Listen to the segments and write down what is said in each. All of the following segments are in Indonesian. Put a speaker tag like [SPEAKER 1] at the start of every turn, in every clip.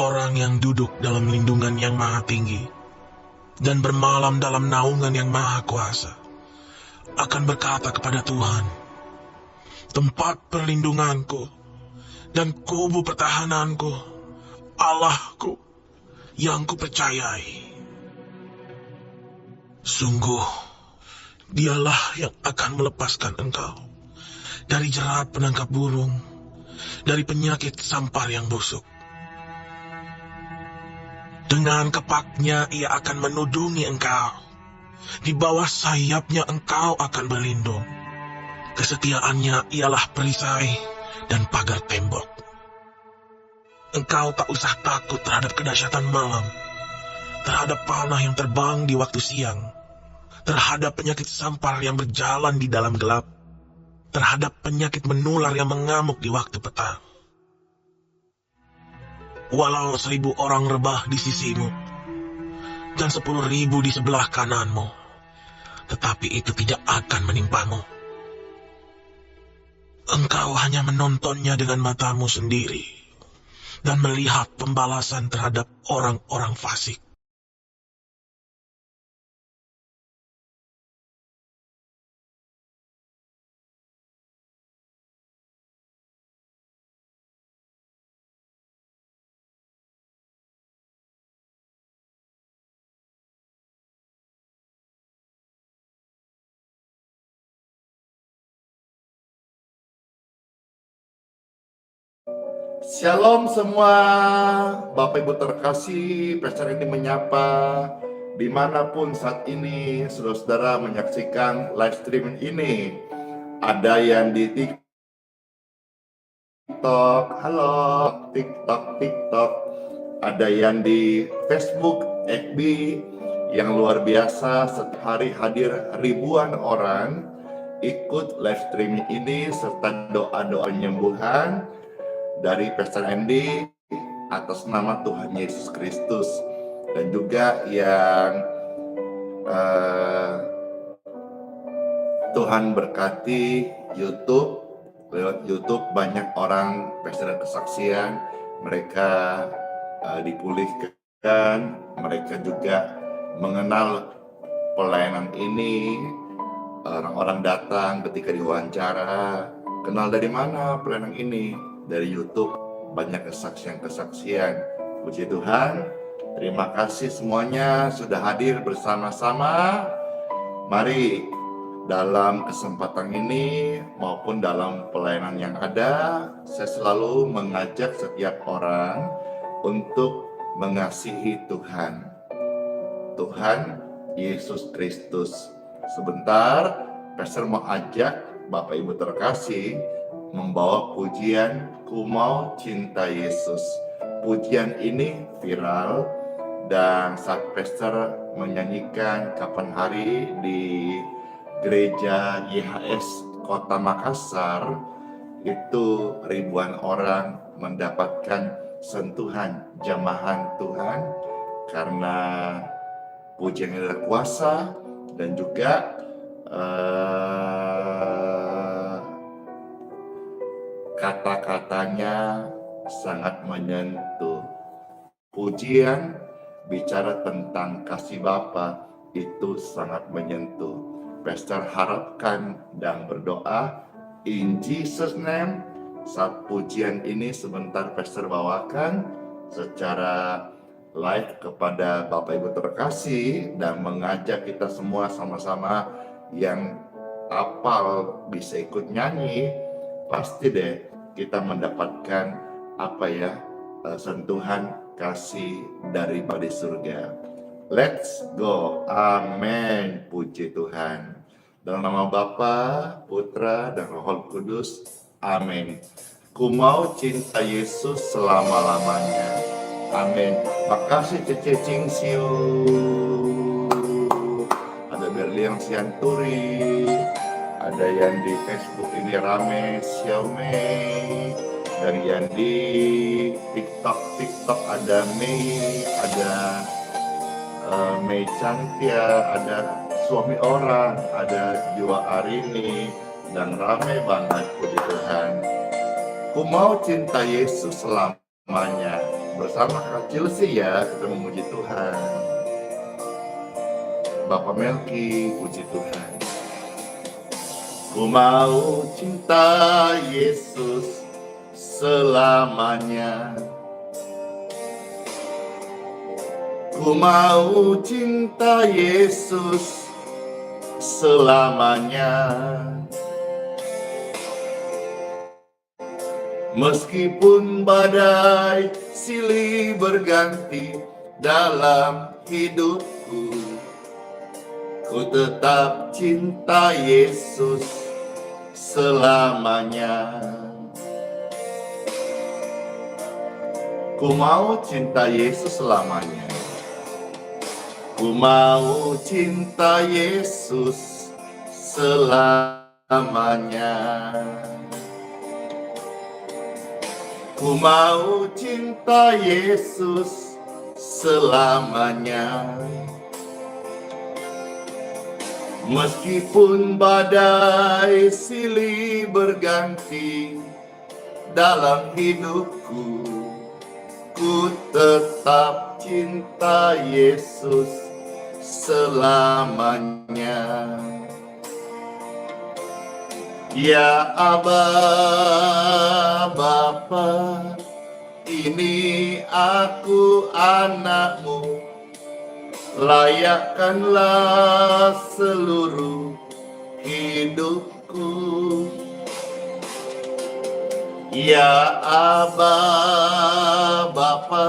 [SPEAKER 1] Orang yang duduk dalam lindungan yang maha tinggi dan bermalam dalam naungan yang maha kuasa akan berkata kepada Tuhan, tempat perlindunganku dan kubu pertahananku, Allahku yang kupercayai. Sungguh, dialah yang akan melepaskan engkau dari jerat penangkap burung, dari penyakit sampar yang busuk. Dengan kepaknya ia akan menudungi engkau. Di bawah sayapnya engkau akan berlindung. Kesetiaannya ialah perisai dan pagar tembok. Engkau tak usah takut terhadap kedahsyatan malam, terhadap panah yang terbang di waktu siang, terhadap penyakit sampar yang berjalan di dalam gelap, terhadap penyakit menular yang mengamuk di waktu petang. Walau 1000 orang rebah di sisimu, dan 10.000 di sebelah kananmu, tetapi itu tidak akan menimpamu. Engkau hanya menontonnya dengan matamu sendiri, dan melihat pembalasan terhadap orang-orang fasik.
[SPEAKER 2] Shalom semua, Bapak Ibu terkasih, Pastor ini menyapa dimanapun saat ini saudara-saudara menyaksikan live streaming ini. Ada yang di TikTok, halo, TikTok, ada yang di Facebook, FB, yang luar biasa setiap hari hadir ribuan orang ikut live streaming ini serta doa-doa penyembuhan dari Pastor Andy atas nama Tuhan Yesus Kristus, dan juga yang Tuhan berkati YouTube. Lewat YouTube banyak orang Pastor kesaksian, mereka dipulihkan, mereka juga mengenal pelayanan ini. Orang-orang datang ketika diwawancara, kenal dari mana pelayanan ini? Dari YouTube. Banyak kesaksian-kesaksian. Puji Tuhan. Terima kasih semuanya sudah hadir bersama-sama. Mari dalam kesempatan ini maupun dalam pelayanan yang ada, saya selalu mengajak setiap orang untuk mengasihi Tuhan Yesus Kristus. Sebentar, Pastor mau ajak Bapak Ibu terkasih membawa pujian Ku Mau Cinta Yesus. Pujian ini viral, dan saat Pastor menyanyikan kapan hari di gereja YHS Kota Makassar, itu ribuan orang mendapatkan sentuhan jamahan Tuhan karena pujian ini adalah kuasa, dan juga kata-katanya sangat menyentuh. Pujian bicara tentang kasih Bapa itu sangat menyentuh. Pastor harapkan dan berdoa in Jesus name, saat pujian ini sebentar Pastor bawakan secara live kepada Bapak Ibu terkasih, dan mengajak kita semua sama-sama yang hafal bisa ikut nyanyi. Pasti deh kita mendapatkan sentuhan kasih dari surga. Let's go. Amin. Puji Tuhan. Dalam nama Bapa, Putra, dan Roh Kudus. Amin. Ku mau cinta Yesus selama-lamanya. Amin. Makasih Cece Cingsiu. Ada Berlian Sianturi, ada yang di Facebook ini rame Xiaomei, dari yang di TikTok ada Mei, ada Mei Cantia, ada suami orang, ada Jua Arini, dan ramai banget, puji Tuhan. Ku mau cinta Yesus selamanya. Bersama Kak Chelsea ya, kita memuji Tuhan. Bapak Melki, puji Tuhan. Ku mau cinta Yesus selamanya. Ku mau cinta Yesus selamanya. Meskipun badai silih berganti dalam hidupku, ku tetap cinta Yesus selamanya. Ku mau cinta Yesus selamanya. Ku mau cinta Yesus selamanya. Ku mau cinta Yesus selamanya. Meskipun badai silih berganti dalam hidupku, ku tetap cinta Yesus selamanya. Ya Aba, Bapa, ini aku anakmu, layakkanlah seluruh hidupku. Ya Aba, Bapa,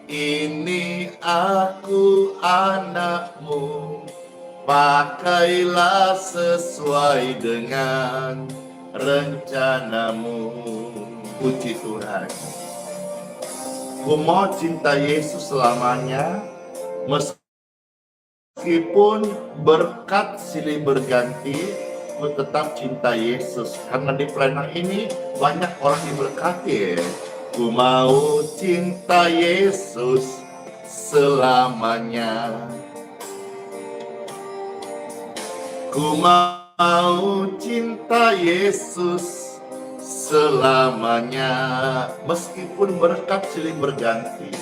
[SPEAKER 2] ini aku anakmu, pakailah sesuai dengan rencanamu. Puji Tuhan. Ku mau cinta Yesus selamanya, meskipun berkat silih berganti, ku tetap cinta Yesus. Karena di pelayanan ini banyak orang diberkati ya. Ku mau cinta Yesus selamanya. Ku mau cinta Yesus selamanya. Meskipun berkat silih berganti,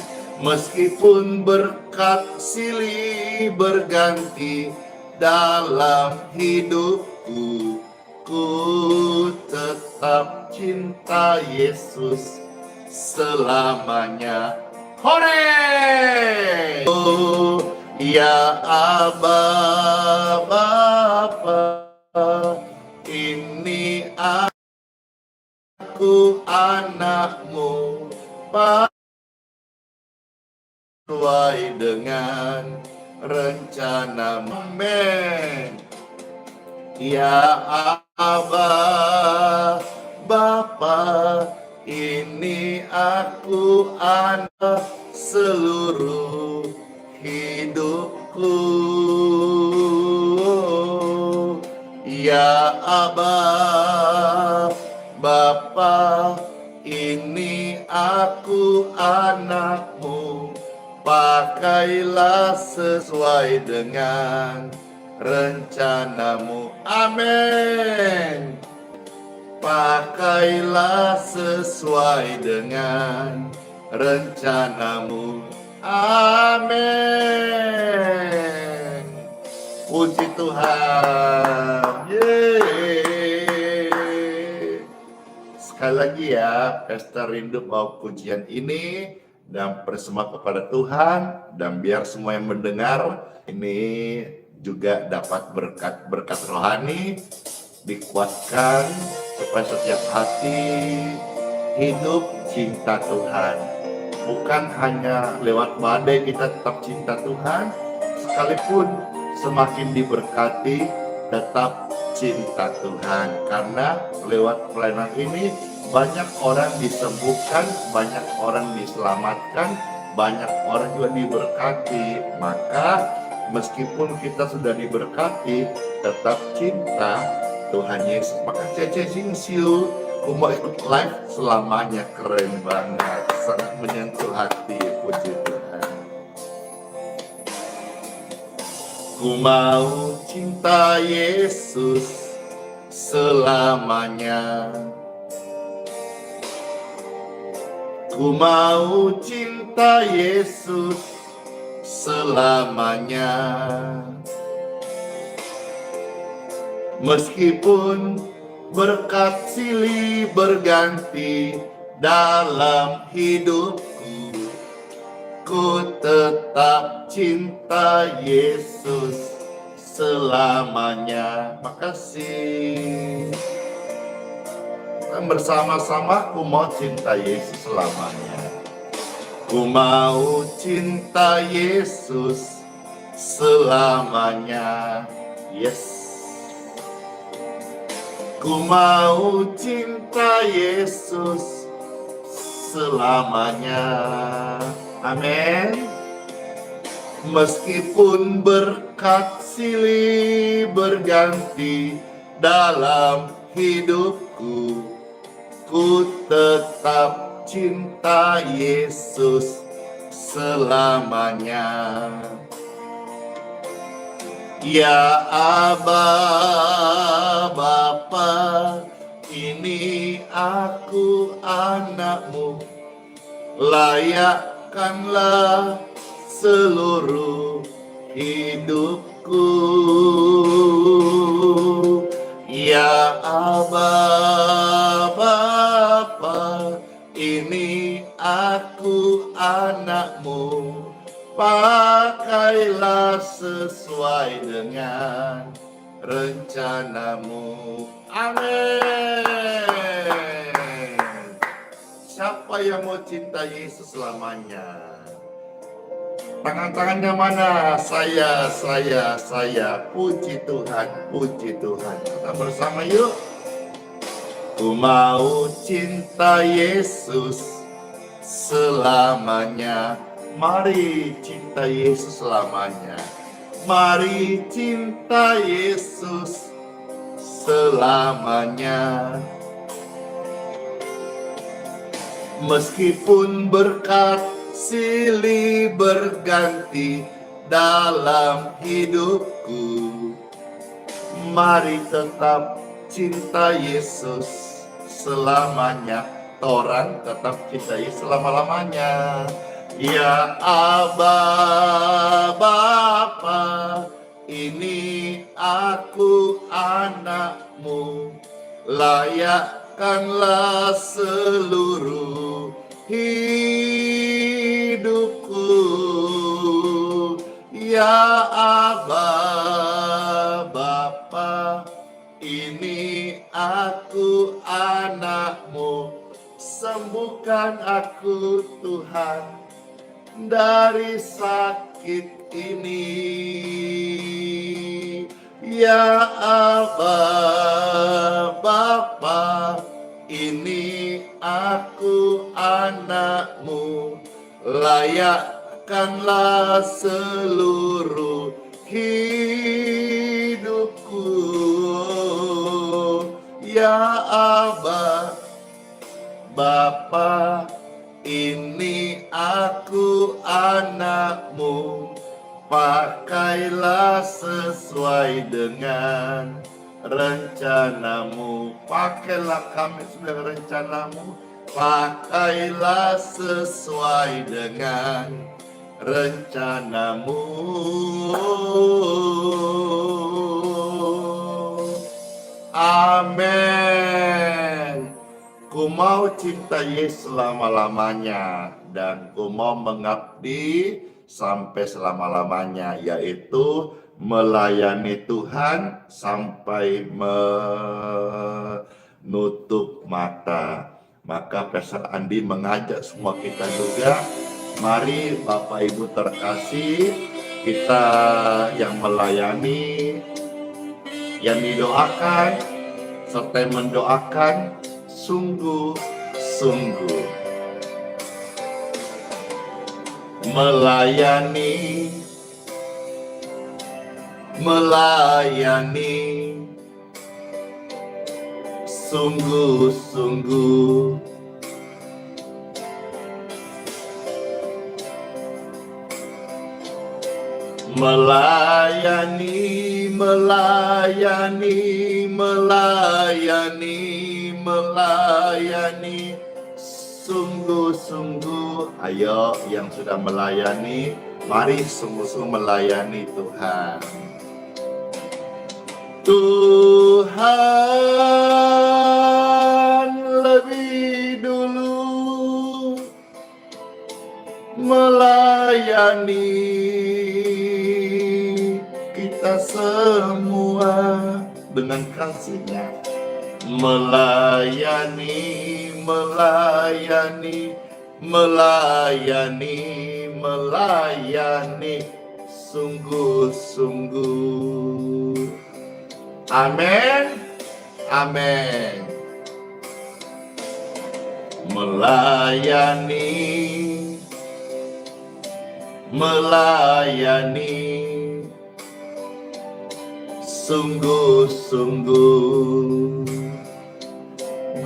[SPEAKER 2] meskipun berkat silih berganti dalam hidupku, ku tetap cinta Yesus selamanya. Hore! Oh, ya Aba, Bapa, ini aku anakmu, sesuai dengan rencanamu. Amin. Ya Aba, Bapa, ini aku anak seluruh hidupku. Ya Aba, Bapa, ini aku anakmu, pakailah sesuai dengan rencanamu. Amin. Pakailah sesuai dengan rencanamu. Amin. Puji Tuhan. Yeay. Sekali lagi ya, Pesta Rindu bawa pujian ini dan persembah kepada Tuhan, dan biar semua yang mendengar ini juga dapat berkat rohani, dikuatkan supaya setiap hati hidup cinta Tuhan. Bukan hanya lewat badai kita tetap cinta Tuhan, sekalipun semakin diberkati tetap cinta Tuhan. Karena lewat pelayanan ini banyak orang disembuhkan, banyak orang diselamatkan, banyak orang juga diberkati. Maka Meskipun kita sudah diberkati, tetap cinta Tuhan Yesus. Maka Cece Singsiu, aku mau ikut live selamanya. Keren banget, sangat menyentuh hati. Puji Tuhan. Ku mau cinta Yesus selamanya. Ku mau cinta Yesus selamanya. Meskipun berkat silih berganti dalam hidupku, ku tetap cinta Yesus selamanya. Makasih. Dan bersama-sama ku mau cinta Yesus selamanya. Ku mau cinta Yesus selamanya. Yes. Ku mau cinta Yesus selamanya. Amin. Meskipun berkat silih berganti dalam hidupku, ku tetap cinta Yesus selamanya. Ya Aba Bapa, ini aku anakmu, layakkanlah seluruh hidupku. Ya Aba Bapa, ini aku anakmu, pakailah sesuai dengan rencanamu. Amin. Siapa yang mau cinta Yesus selamanya? Tangan-tangannya mana? Saya. Puji Tuhan, puji Tuhan. Kita bersama yuk. Ku mau cinta Yesus selamanya. Mari cinta Yesus selamanya. Mari cinta Yesus selamanya. Meskipun berkat silih berganti dalam hidupku, mari tetap cinta Yesus selamanya. Orang tetap cinta Yesus selama-lamanya. Ya Aba Bapa, ini aku anakmu, layakkanlah seluruh hidupku. Ya Aba Bapa, ini aku anakmu, sembuhkan aku Tuhan dari sakit ini. Ya Aba Bapa, ini aku anakmu, layakkanlah seluruh hidupku. Ya Aba Bapa, ini aku anakmu, pakailah sesuai dengan rencanamu. Pakailah kami sesuai rencanamu, pakailah sesuai dengan rencanamu. Amin. Ku mau cinta Yesus selama-lamanya, dan ku mau mengabdi sampai selama-lamanya, yaitu melayani Tuhan sampai menutup mata. Maka Pastor Andi mengajak semua kita juga, mari Bapak Ibu terkasih, kita yang melayani, yang didoakan, serta mendoakan sungguh-sungguh. Melayani melayani, sungguh-sungguh. Melayani, melayani, melayani, melayani, sungguh-sungguh. Ayo yang sudah melayani, mari sungguh-sungguh melayani Tuhan. Tuhan lebih dulu melayani kita semua dengan kasih-Nya. Melayani, melayani, melayani, melayani, sungguh-sungguh. Amin, amin. Melayani, melayani, sungguh-sungguh.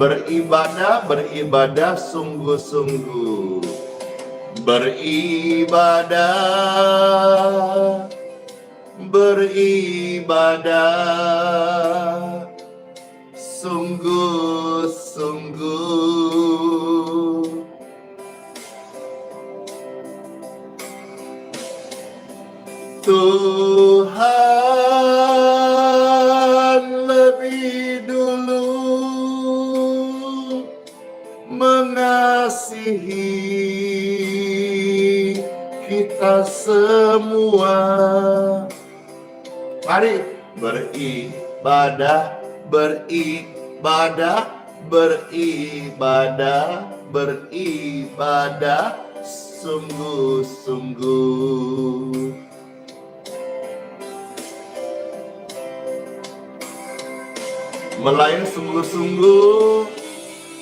[SPEAKER 2] Beribadah, beribadah sungguh-sungguh. Beribadah, beribadah sungguh-sungguh. Tuhan lebih dulu mengasihi kita semua. Mari beribadah, beribadah, beribadah, beribadah sungguh-sungguh. Melayani sungguh-sungguh,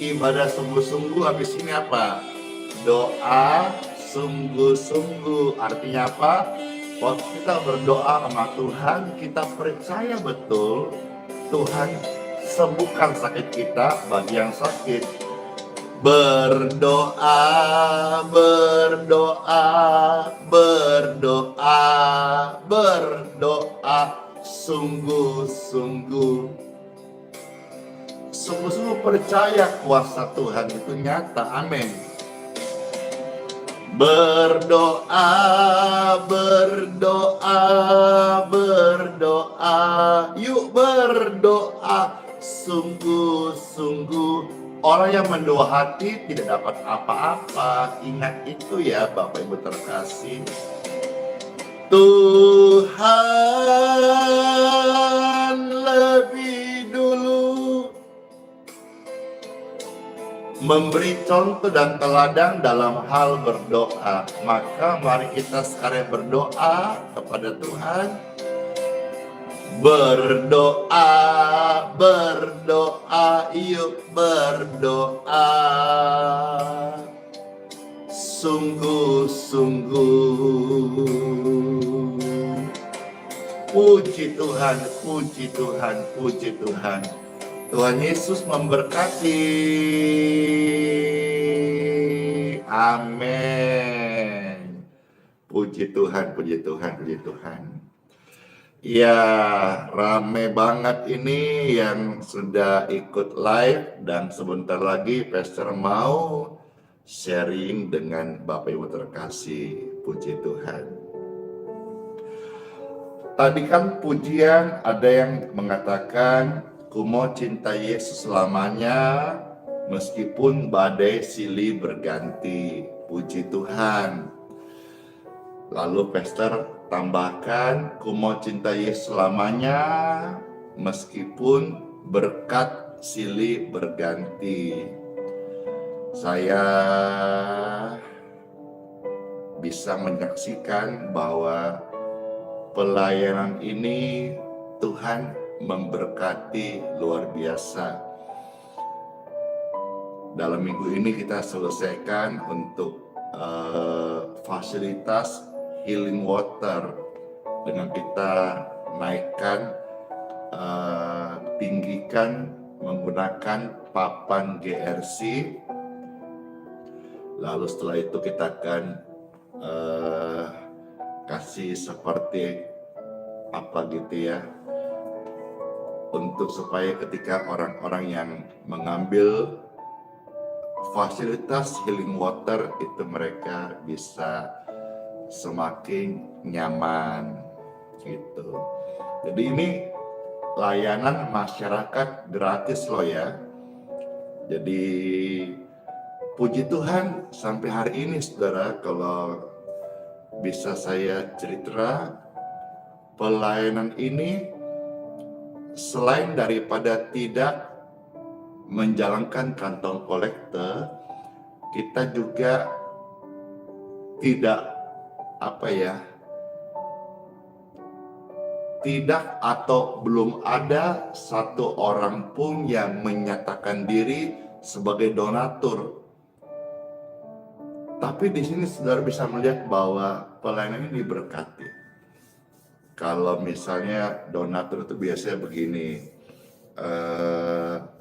[SPEAKER 2] ibadah sungguh-sungguh, habis ini apa? Doa sungguh-sungguh. Artinya apa? Waktu kita berdoa sama Tuhan, kita percaya betul Tuhan sembuhkan sakit kita bagi yang sakit. Berdoa, berdoa, berdoa, berdoa sungguh-sungguh. Sungguh-sungguh percaya kuasa Tuhan itu nyata. Amin. Berdoa, berdoa, berdoa. Yuk berdoa sungguh-sungguh. Orang yang mendua hati tidak dapat apa-apa. Ingat itu ya Bapak Ibu terkasih. Tuhan lebih dulu memberi contoh dan teladan dalam hal berdoa. Maka mari kita sekarang berdoa kepada Tuhan. Berdoa, berdoa, yuk berdoa sungguh-sungguh. Puji Tuhan, puji Tuhan, puji Tuhan. Tuhan Yesus memberkati. Amin. Puji Tuhan, puji Tuhan, puji Tuhan. Ya, rame banget ini yang sudah ikut live, dan sebentar lagi Pastor mau sharing dengan Bapak Ibu terkasih. Puji Tuhan. Tadi kan pujian ada yang mengatakan, ku mau cinta Yesus selamanya, meskipun badai silih berganti. Puji Tuhan. Lalu Pastor tambahkan, ku mau cinta Yesus selamanya, meskipun berkat silih berganti. Saya bisa menyaksikan bahwa pelayanan ini Tuhan memberkati luar biasa. Dalam minggu ini kita selesaikan untuk fasilitas healing water dengan kita naikkan, tinggikan menggunakan papan GRC. Lalu setelah itu kita akan kasih seperti apa gitu ya, untuk supaya ketika orang-orang yang mengambil fasilitas healing water itu mereka bisa semakin nyaman gitu. Jadi ini layanan masyarakat gratis loh ya. Jadi puji Tuhan sampai hari ini saudara, kalau bisa saya cerita, pelayanan ini selain daripada tidak menjalankan kantong kolektor, kita juga tidak tidak atau belum ada satu orang pun yang menyatakan diri sebagai donatur. Tapi di sini saudara bisa melihat bahwa pelayanan ini diberkati. Kalau misalnya donatur itu biasanya begini,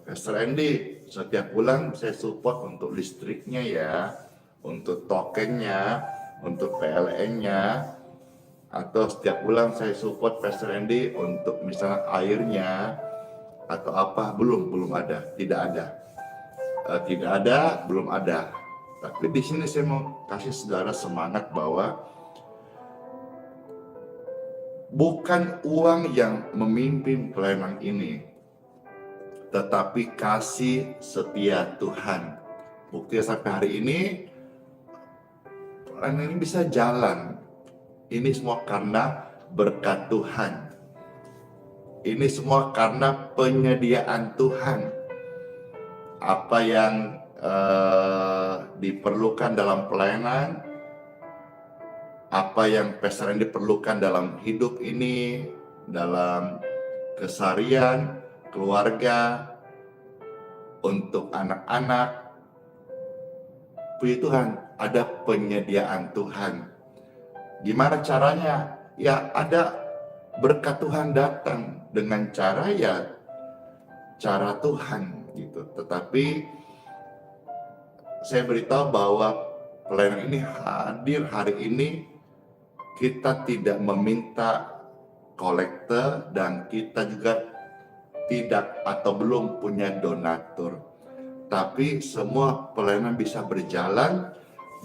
[SPEAKER 2] Pastor Andy, setiap bulan saya support untuk listriknya ya, untuk tokennya, untuk PLN-nya, atau setiap bulan saya support Pastor Andy untuk misalnya airnya atau apa. Belum ada, tidak ada, belum ada. Tapi di sini saya mau kasih saudara semangat bahwa bukan uang yang memimpin pelayanan ini, tetapi kasih setia Tuhan. Buktinya sampai hari ini pelayanan ini bisa jalan. Ini semua karena berkat Tuhan. Ini semua karena penyediaan Tuhan. Apa yang diperlukan dalam pelayanan, apa yang Pastor Andy diperlukan dalam hidup ini, dalam keseharian, keluarga, untuk anak-anak, puji Tuhan, ada penyediaan Tuhan. Gimana caranya? Ya ada berkat Tuhan datang dengan cara Tuhan gitu. Tetapi saya beritahu bahwa pelayanan ini hadir hari ini, kita tidak meminta kolektor dan kita juga tidak atau belum punya donatur. Tapi semua pelayanan bisa berjalan,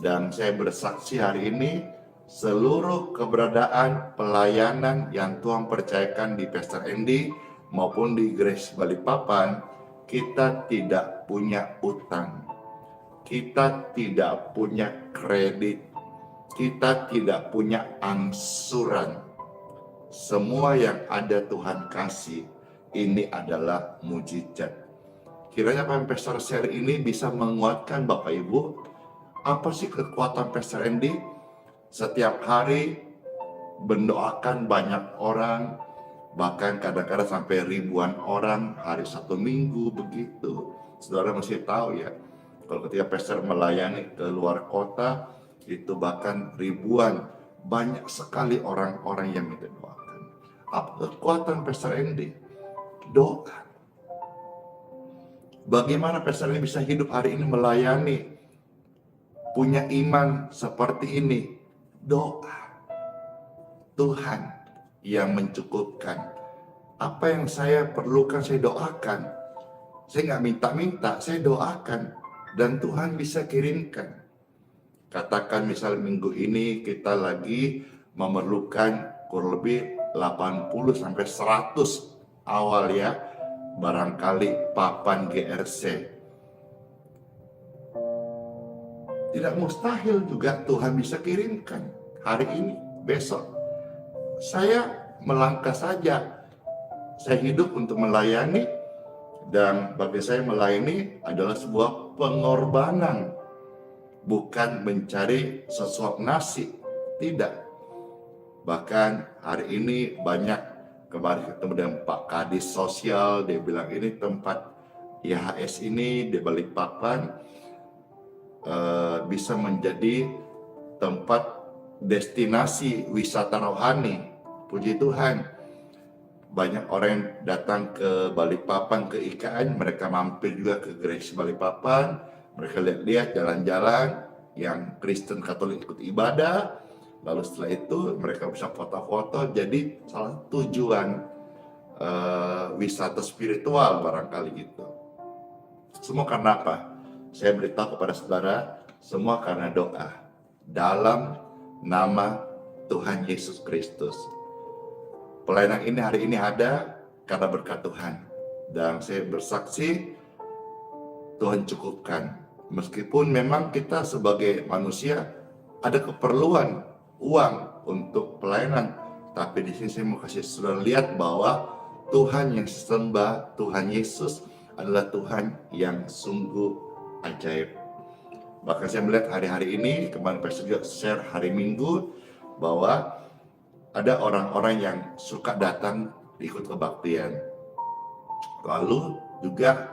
[SPEAKER 2] dan saya bersaksi hari ini seluruh keberadaan pelayanan yang Tuhan percayakan di Pastor Andy maupun di Grace Balikpapan, kita tidak punya utang, kita tidak punya kredit, kita tidak punya angsuran. Semua yang ada Tuhan kasih. Ini adalah mujizat. Kiranya apa yang Pastor share ini bisa menguatkan Bapak Ibu. Apa sih kekuatan Pastor Andy? Setiap hari mendoakan banyak orang, bahkan kadang-kadang sampai ribuan orang hari satu minggu begitu. Saudara mesti tahu ya, kalau ketika Pastor melayani ke luar kota, itu bahkan ribuan, banyak sekali orang-orang yang minta doakan. Apa kekuatan Pastor Andy? Doa. Bagaimana Pastor Andy bisa hidup hari ini melayani, punya iman seperti ini? Doa. Tuhan yang mencukupkan. Apa yang saya perlukan saya doakan. Saya nggak minta-minta, saya doakan. Dan Tuhan bisa kirimkan. Katakan misal minggu ini kita lagi memerlukan kurang lebih 80-100 awal ya, barangkali papan GRC. Tidak mustahil juga Tuhan bisa kirimkan hari ini, besok. Saya melangkah saja. Saya hidup untuk melayani, dan bagi saya melayani adalah sebuah pengorbanan. Bukan mencari sesuap nasi, tidak. Bahkan hari ini banyak, kemarin ketemu dengan Pak Kadis Sosial, dia bilang ini tempat IHS ini di Balikpapan bisa menjadi tempat destinasi wisata rohani. Puji Tuhan. banyak orang yang datang ke Balikpapan, ke IKN, mereka mampir juga ke gereja Balikpapan, mereka lihat-lihat jalan-jalan, yang Kristen Katolik ikut ibadah, lalu setelah itu mereka bisa foto-foto, jadi salah satu tujuan wisata spiritual barangkali gitu. Semua karena apa? Saya beritahu kepada saudara, semua karena doa dalam nama Tuhan Yesus Kristus. Pelayanan ini hari ini ada karena berkat Tuhan. Dan saya bersaksi, Tuhan cukupkan. Meskipun memang kita sebagai manusia ada keperluan uang untuk pelayanan. Tapi di sini saya mau kasih saudara lihat bahwa Tuhan yang sembah, Tuhan Yesus adalah Tuhan yang sungguh ajaib. Bahkan saya melihat hari-hari ini, kemarin Pastor juga share hari Minggu, bahwa ada orang-orang yang suka datang ikut kebaktian. Lalu juga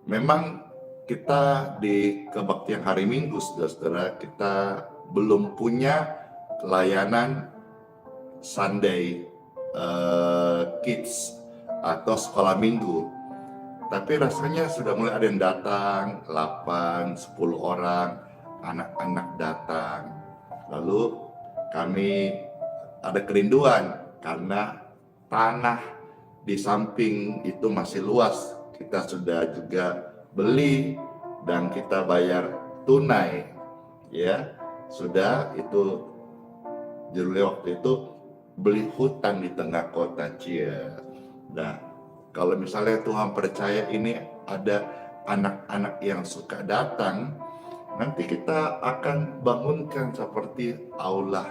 [SPEAKER 2] memang kita di kebaktian hari Minggu, saudara-saudara, kita belum punya layanan Sunday Kids atau sekolah minggu. Tapi rasanya sudah mulai ada yang datang, 8, 10 orang, anak-anak datang. Lalu kami ada kerinduan karena tanah di samping itu masih luas. Kita sudah juga beli dan kita bayar tunai, ya. Sudah itu judulnya waktu itu beli hutan di tengah kota Cia. Nah, kalau misalnya Tuhan percaya ini ada anak-anak yang suka datang, nanti kita akan bangunkan seperti aula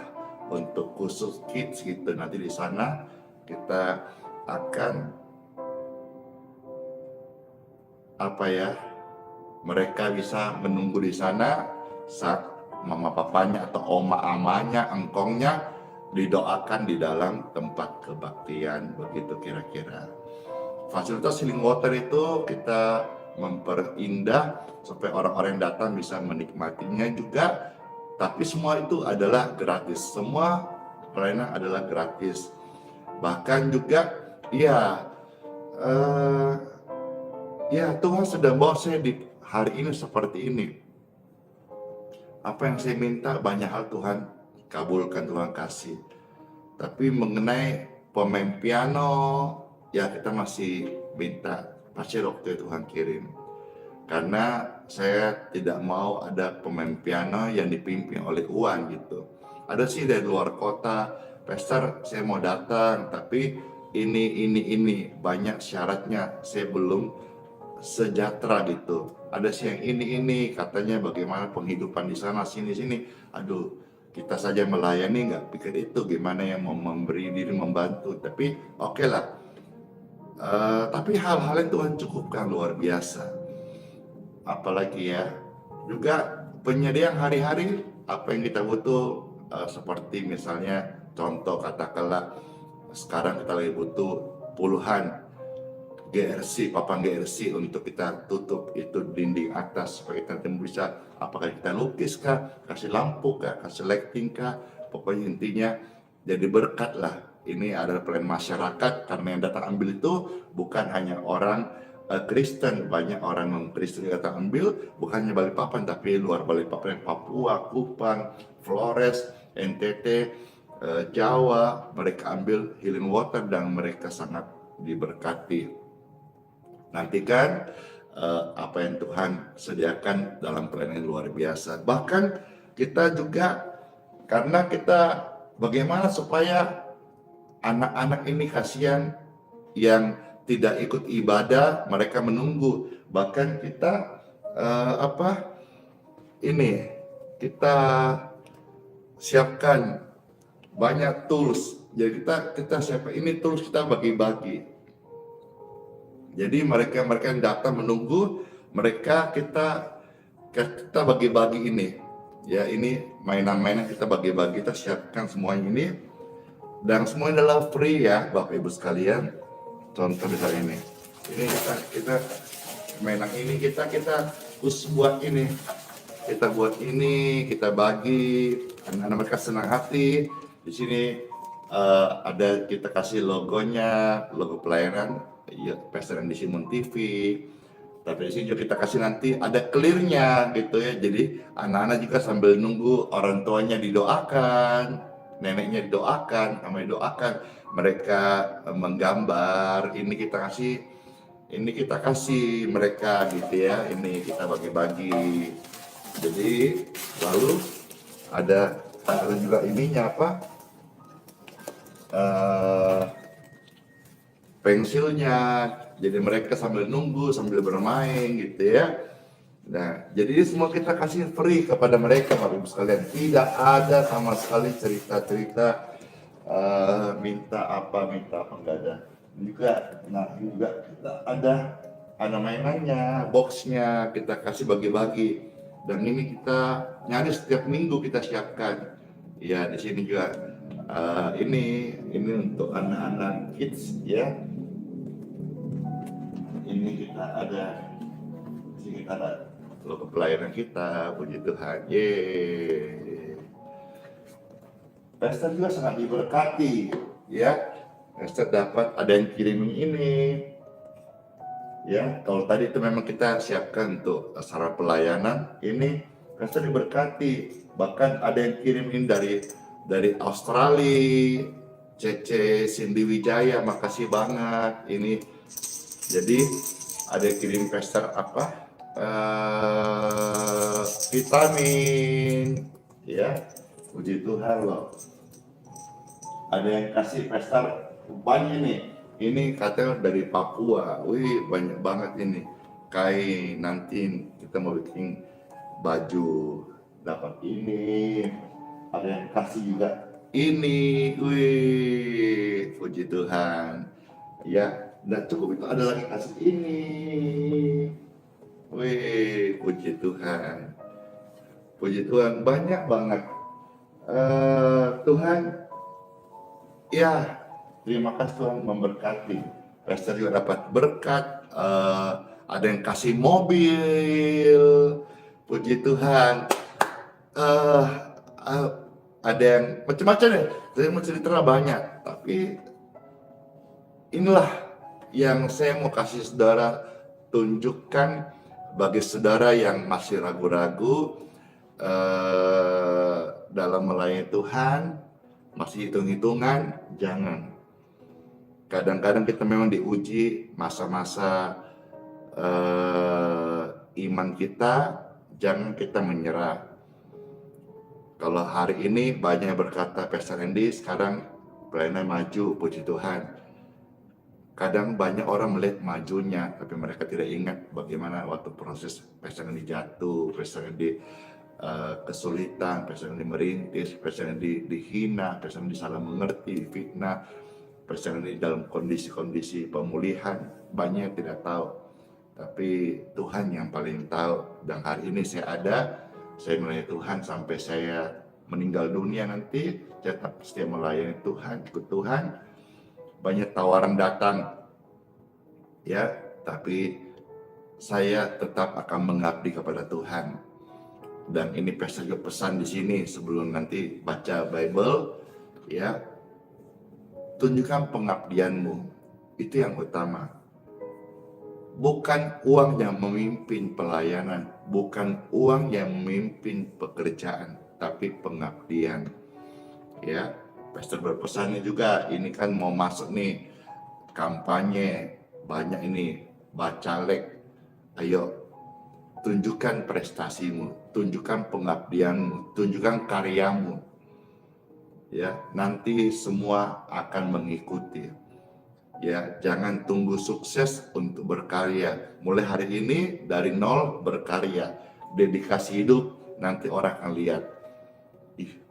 [SPEAKER 2] untuk khusus kids gitu. Nanti di sana kita akan mereka bisa menunggu di sana saat mama papanya atau oma amanya, engkongnya didoakan di dalam tempat kebaktian, begitu kira-kira. Fasilitas healing water itu kita memperindah supaya orang-orang yang datang bisa menikmatinya juga, tapi semua itu adalah gratis. Semua pelayanan adalah gratis. Bahkan juga Tuhan sedang bawa saya di hari ini seperti ini. Apa yang saya minta banyak hal Tuhan kabulkan, Tuhan kasih. Tapi mengenai pemain piano, ya kita masih minta pasti waktu Tuhan kirim. Karena saya tidak mau ada pemain piano yang dipimpin oleh uang gitu. Ada sih dari luar kota, Pastor saya mau datang, tapi ini banyak syaratnya, saya belum sejahtera gitu. Ada sih yang ini katanya bagaimana penghidupan di sana sini. Aduh, kita saja melayani nggak pikir itu gimana yang mau memberi diri membantu. Tapi oke lah. Tapi hal-hal yang Tuhan cukupkan luar biasa. Apalagi ya, juga penyediaan hari-hari apa yang kita butuh, seperti misalnya contoh katakanlah sekarang kita lagi butuh puluhan GRC, papan GRC untuk kita tutup itu dinding atas supaya kita bisa, apakah kita lukis kah, kasih lampu kah, kasih lighting kah, pokoknya intinya jadi berkat lah. Ini adalah pelayan masyarakat karena yang datang ambil itu bukan hanya orang Kristen, banyak orang non-Kristen yang datang ambil, bukan hanya Balikpapan tapi luar Balikpapan, Papua, Kupang, Flores, NTT, Jawa, mereka ambil healing water dan mereka sangat diberkati. Nantikan apa yang Tuhan sediakan dalam pelayanan luar biasa. Bahkan kita juga, karena kita bagaimana supaya anak-anak ini kasihan yang tidak ikut ibadah, mereka menunggu. Bahkan kita kita siapkan banyak tools. Jadi kita siapkan ini tools, kita bagi-bagi. Jadi mereka yang datang menunggu, kita bagi-bagi ini. Ya, ini mainan-mainan kita bagi-bagi, kita siapkan semuanya ini. Dan semuanya adalah free ya, Bapak Ibu sekalian. Contoh misalnya ini kita mainan ini kita khusus buat ini. Kita buat ini, kita bagi, anak-anak mereka senang hati. Di sini ada kita kasih logonya, logo pelayanan ya, Pastor Andy Simon TV. Tapi di sini juga kita kasih nanti ada clearnya gitu ya. Jadi anak-anak juga sambil nunggu orang tuanya didoakan, neneknya didoakan, namanya didoakan, mereka menggambar. Ini kita kasih mereka gitu ya. Ini kita bagi-bagi. Jadi lalu ada juga ininya apa? Pensilnya, jadi mereka sambil nunggu, sambil bermain gitu ya. Nah, jadi semua kita kasih free kepada mereka, Bapak Ibu sekalian. Tidak ada sama sekali cerita-cerita minta apa enggak ada. Juga, nah juga kita ada mainannya, boxnya kita kasih bagi-bagi. Dan ini kita nyaris setiap minggu kita siapkan. Ya, di sini juga ini untuk anak-anak kids ya. Ini kita ada logo pelayanan kita, puji Tuhan. Yeay. Pastor juga sangat diberkati ya. Pastor dapat ada yang kirimin ini. Ya, kalau tadi itu memang kita siapkan untuk acara pelayanan, ini Pastor diberkati. Bahkan ada yang kirimin dari Australia, Cece Cindy Wijaya, makasih banget. Ini jadi ada yang kirim Pastor apa? Vitamin, ya, puji Tuhan loh. Ada yang kasih Pastor banyak nih. Ini katanya dari Papua, wih banyak banget ini. Kain nanti kita mau bikin baju, dapat ini. Ada yang kasih juga ini, wih puji Tuhan. Ya, udah cukup itu ada lagi kasih ini. Wih, puji Tuhan. Puji Tuhan, banyak banget. Tuhan, ya terima kasih Tuhan memberkati. Pastor juga dapat berkat. Ada yang kasih mobil. Puji Tuhan. Ada yang macam-macam ya. Saya mau cerita banyak. Tapi inilah yang saya mau kasih saudara tunjukkan bagi saudara yang masih ragu-ragu dalam melayani Tuhan, masih hitung-hitungan, jangan. Kadang-kadang kita memang diuji masa-masa iman kita, jangan kita menyerah. Kalau hari ini banyak yang berkata, Pastor Andy sekarang pelayanan maju, puji Tuhan. Kadang banyak orang melihat majunya, tapi mereka tidak ingat bagaimana waktu proses Pastor Andy jatuh, Pastor Andy kesulitan, Pastor Andy merintis, Pastor Andy dihina, Pastor Andy salah mengerti, fitnah, Pastor Andy dalam kondisi-kondisi pemulihan. Banyak yang tidak tahu, tapi Tuhan yang paling tahu. Dan hari ini saya melayani Tuhan sampai saya meninggal dunia nanti, saya tetap setia melayani Tuhan, ikut Tuhan. Banyak tawaran datang, ya, tapi saya tetap akan mengabdi kepada Tuhan. Dan ini Pastor juga pesan di sini sebelum nanti baca Bible, ya, tunjukkan pengabdianmu, itu yang utama. Bukan uang yang memimpin pelayanan, bukan uang yang memimpin pekerjaan, tapi pengabdian, ya. Pastor berpesannya juga, ini kan mau masuk nih kampanye, banyak ini bacalek. Ayo tunjukkan prestasimu, tunjukkan pengabdianmu, tunjukkan karyamu. Ya, nanti semua akan mengikuti. Ya, jangan tunggu sukses untuk berkarya. Mulai hari ini dari nol berkarya, dedikasi hidup, nanti orang akan lihat.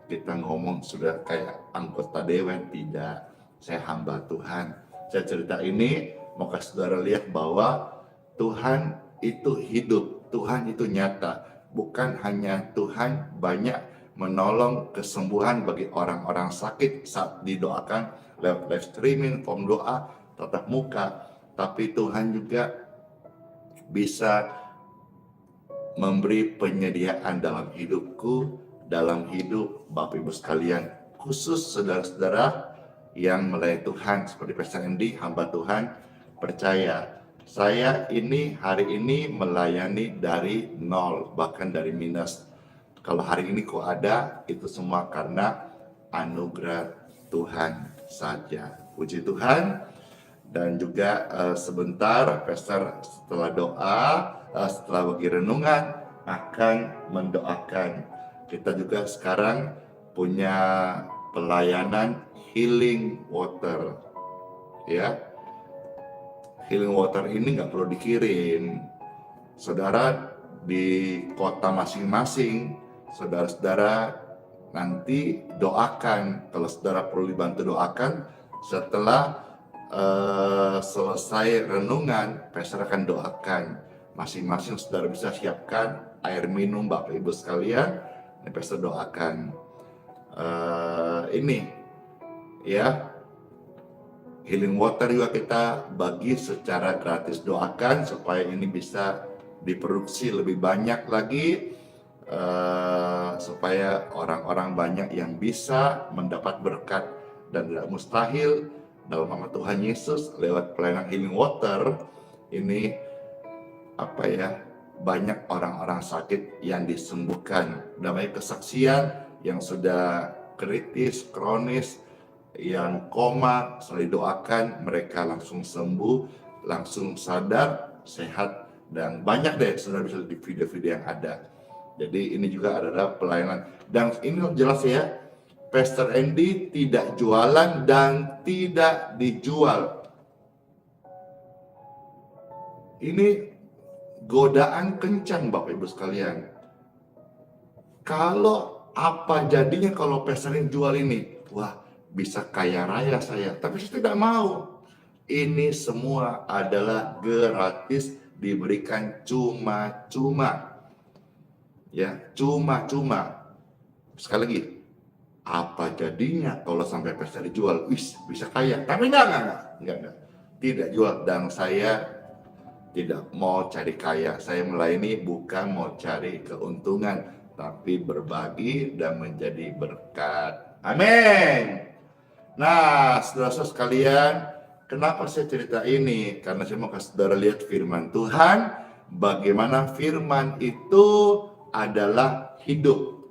[SPEAKER 2] Kita ngomong sudah kayak anggota dewan, tidak. Saya hamba Tuhan. Saya cerita ini mau kasih saudara lihat bahwa Tuhan itu hidup, Tuhan itu nyata. Bukan hanya Tuhan banyak menolong kesembuhan bagi orang-orang sakit saat didoakan lewat live streaming, form doa, tatap muka. Tapi Tuhan juga bisa memberi penyediaan dalam hidupku, dalam hidup Bapak Ibu sekalian, khusus saudara-saudara yang melayani Tuhan. Seperti Pastor Andy, hamba Tuhan, percaya saya ini hari ini melayani dari nol, bahkan dari minus. Kalau hari ini kok ada, itu semua karena anugerah Tuhan saja. Puji Tuhan. Dan juga sebentar Pastor setelah doa, setelah bagi renungan akan mendoakan. Kita juga sekarang punya pelayanan healing water, ya. Healing water ini nggak perlu dikirim. Saudara di kota masing-masing, saudara-saudara nanti doakan. Kalau saudara perlu dibantu doakan, setelah selesai renungan, Pastor akan doakan. Masing-masing saudara bisa siapkan air minum, Bapak Ibu sekalian, dan Pastor doakan. Ini ya, healing water juga kita bagi secara gratis. Doakan supaya ini bisa diproduksi lebih banyak lagi, supaya orang-orang banyak yang bisa mendapat berkat. Dan tidak mustahil dalam nama Tuhan Yesus lewat pelayanan healing water ini banyak orang-orang sakit yang disembuhkan. Namanya kesaksian yang sudah kritis, kronis, yang koma, selalu doakan mereka langsung sembuh, langsung sadar, sehat, dan banyak deh sudah bisa di video-video yang ada. Jadi ini juga adalah pelayanan. Dan ini jelas ya, Pastor Andy tidak jualan dan tidak dijual. Ini godaan kencang Bapak Ibu sekalian. Kalau apa jadinya kalau Pastor Andy jual ini? Wah, bisa kaya raya saya. Tapi saya tidak mau. Ini semua adalah gratis, diberikan cuma-cuma. Ya, cuma-cuma. Sekali lagi, apa jadinya kalau sampai Pastor dijual? Bisa kaya. Tapi enggak. Tidak jual. Dan saya tidak mau cari kaya. Saya melayani bukan mau cari keuntungan, tapi berbagi dan menjadi berkat. Amin. Nah, saudara-saudara sekalian, kenapa saya cerita ini? Karena saya mau kasih saudara lihat firman Tuhan, bagaimana firman itu adalah hidup.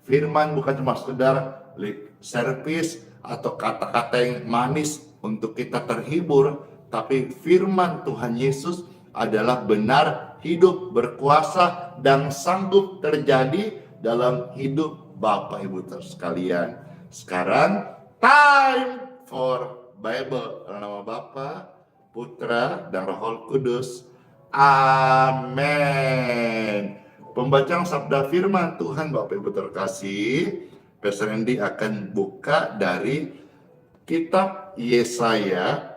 [SPEAKER 2] Firman bukan cuma sekedar lip service atau kata-kata yang manis untuk kita terhibur, tapi firman Tuhan Yesus adalah benar, hidup, berkuasa, dan sanggup terjadi dalam hidup Bapak Ibu sekalian. Sekarang time for Bible. Dalam nama Bapa, Putra, dan Roh Kudus. Amin. Pembacaan sabda firman Tuhan Bapak Ibu terkasih, Pastor Andy akan buka dari kitab Yesaya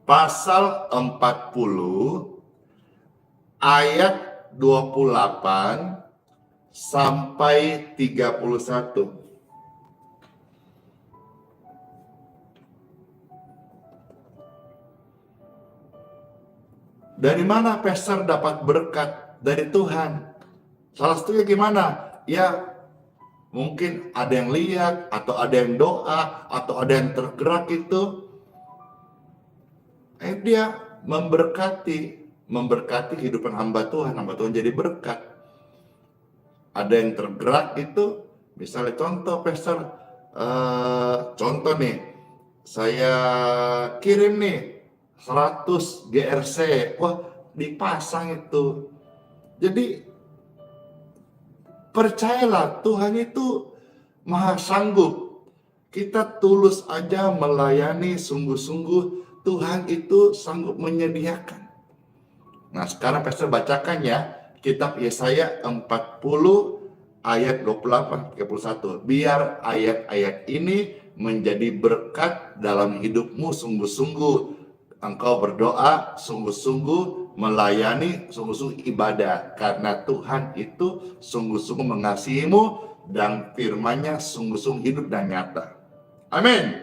[SPEAKER 2] pasal 40 ayat 28 sampai 31. Dari mana Pastor dapat berkat dari Tuhan? Salah satunya gimana? Ya, mungkin ada yang lihat, atau ada yang doa, atau ada yang tergerak itu. Dia memberkati kehidupan hamba Tuhan jadi berkat. Ada yang tergerak itu, misalnya contoh Pastor, contoh nih, saya kirim nih 100 GRC, wah dipasang itu. Jadi percayalah Tuhan itu maha sanggup. Kita tulus aja melayani sungguh-sungguh, Tuhan itu sanggup menyediakan. Nah, sekarang Pastor bacakan ya kitab Yesaya 40 ayat 28 31. Biar ayat-ayat ini menjadi berkat dalam hidupmu sungguh-sungguh. Engkau berdoa sungguh-sungguh, melayani sungguh-sungguh ibadah, karena Tuhan itu sungguh-sungguh mengasihimu dan firman-Nya sungguh-sungguh hidup dan nyata. Amin.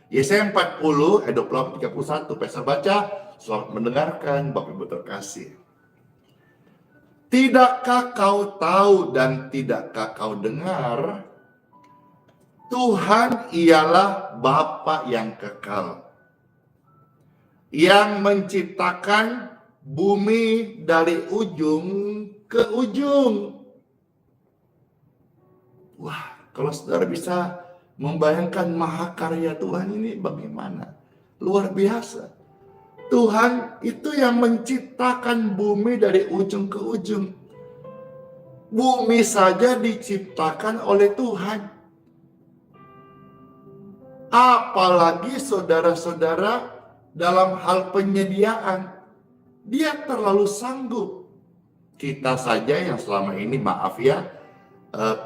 [SPEAKER 2] Yesaya 40 ayat 28 31. Pastor baca, selamat mendengarkan Bapak Ibu terkasih. Tidakkah kau tahu dan tidakkah kau dengar? Tuhan ialah Bapa yang kekal, yang menciptakan bumi dari ujung ke ujung. Wah, kalau saudara bisa membayangkan mahakarya Tuhan ini bagaimana? Luar biasa. Tuhan itu yang menciptakan bumi dari ujung ke ujung. Bumi saja diciptakan oleh Tuhan. Apalagi saudara-saudara dalam hal penyediaan. Dia terlalu sanggup. Kita saja yang selama ini, maaf ya,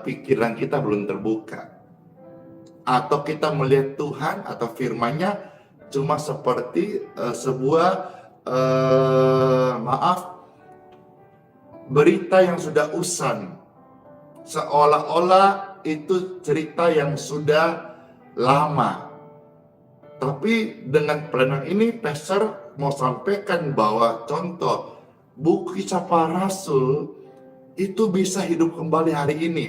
[SPEAKER 2] pikiran kita belum terbuka. Atau kita melihat Tuhan atau firman-Nya cuma seperti sebuah berita yang sudah usang, seolah-olah itu cerita yang sudah lama. Tapi dengan pelayanan ini Pastor mau sampaikan bahwa contoh buku Kisah Para Rasul itu bisa hidup kembali hari ini.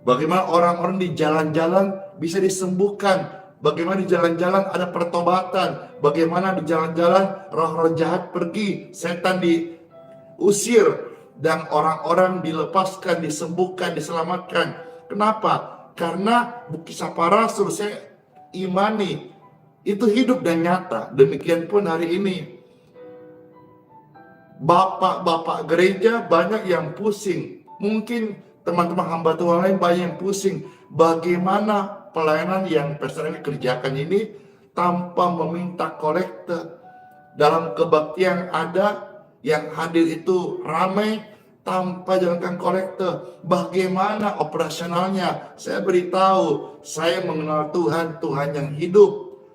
[SPEAKER 2] Bagaimana orang-orang di jalan-jalan bisa disembuhkan, bagaimana di jalan-jalan ada pertobatan, bagaimana di jalan-jalan roh-roh jahat pergi, setan diusir, dan orang-orang dilepaskan, disembuhkan, diselamatkan. Kenapa? Karena buku Kisah Para Rasul saya imani itu hidup dan nyata. Demikian pun hari ini. Bapak-bapak gereja banyak yang pusing. Mungkin teman-teman hamba Tuhan lain banyak yang pusing. Bagaimana pelayanan yang Pastor ini kerjakan ini tanpa meminta kolekte. Dalam kebaktian ada yang hadir itu ramai tanpa jalankan kolekte. Bagaimana operasionalnya? Saya beritahu, saya mengenal Tuhan, Tuhan yang hidup,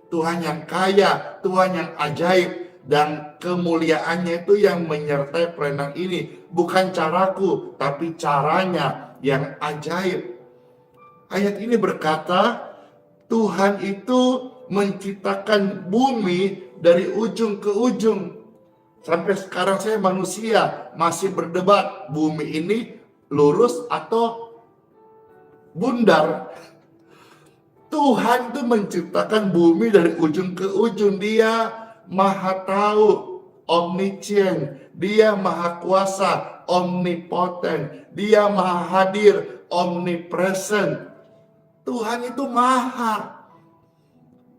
[SPEAKER 2] Tuhan yang kaya, Tuhan yang ajaib. Dan kemuliaannya itu yang menyertai pelayanan ini. Bukan caraku, tapi caranya yang ajaib. Ayat ini berkata, Tuhan itu menciptakan bumi dari ujung ke ujung. Sampai sekarang saya manusia masih berdebat, bumi ini lurus atau bundar. Tuhan itu menciptakan bumi dari ujung ke ujung. Dia Maha tahu, omniscient. Dia Maha kuasa, omnipotent. Dia Maha hadir, omnipresent. Tuhan itu maha.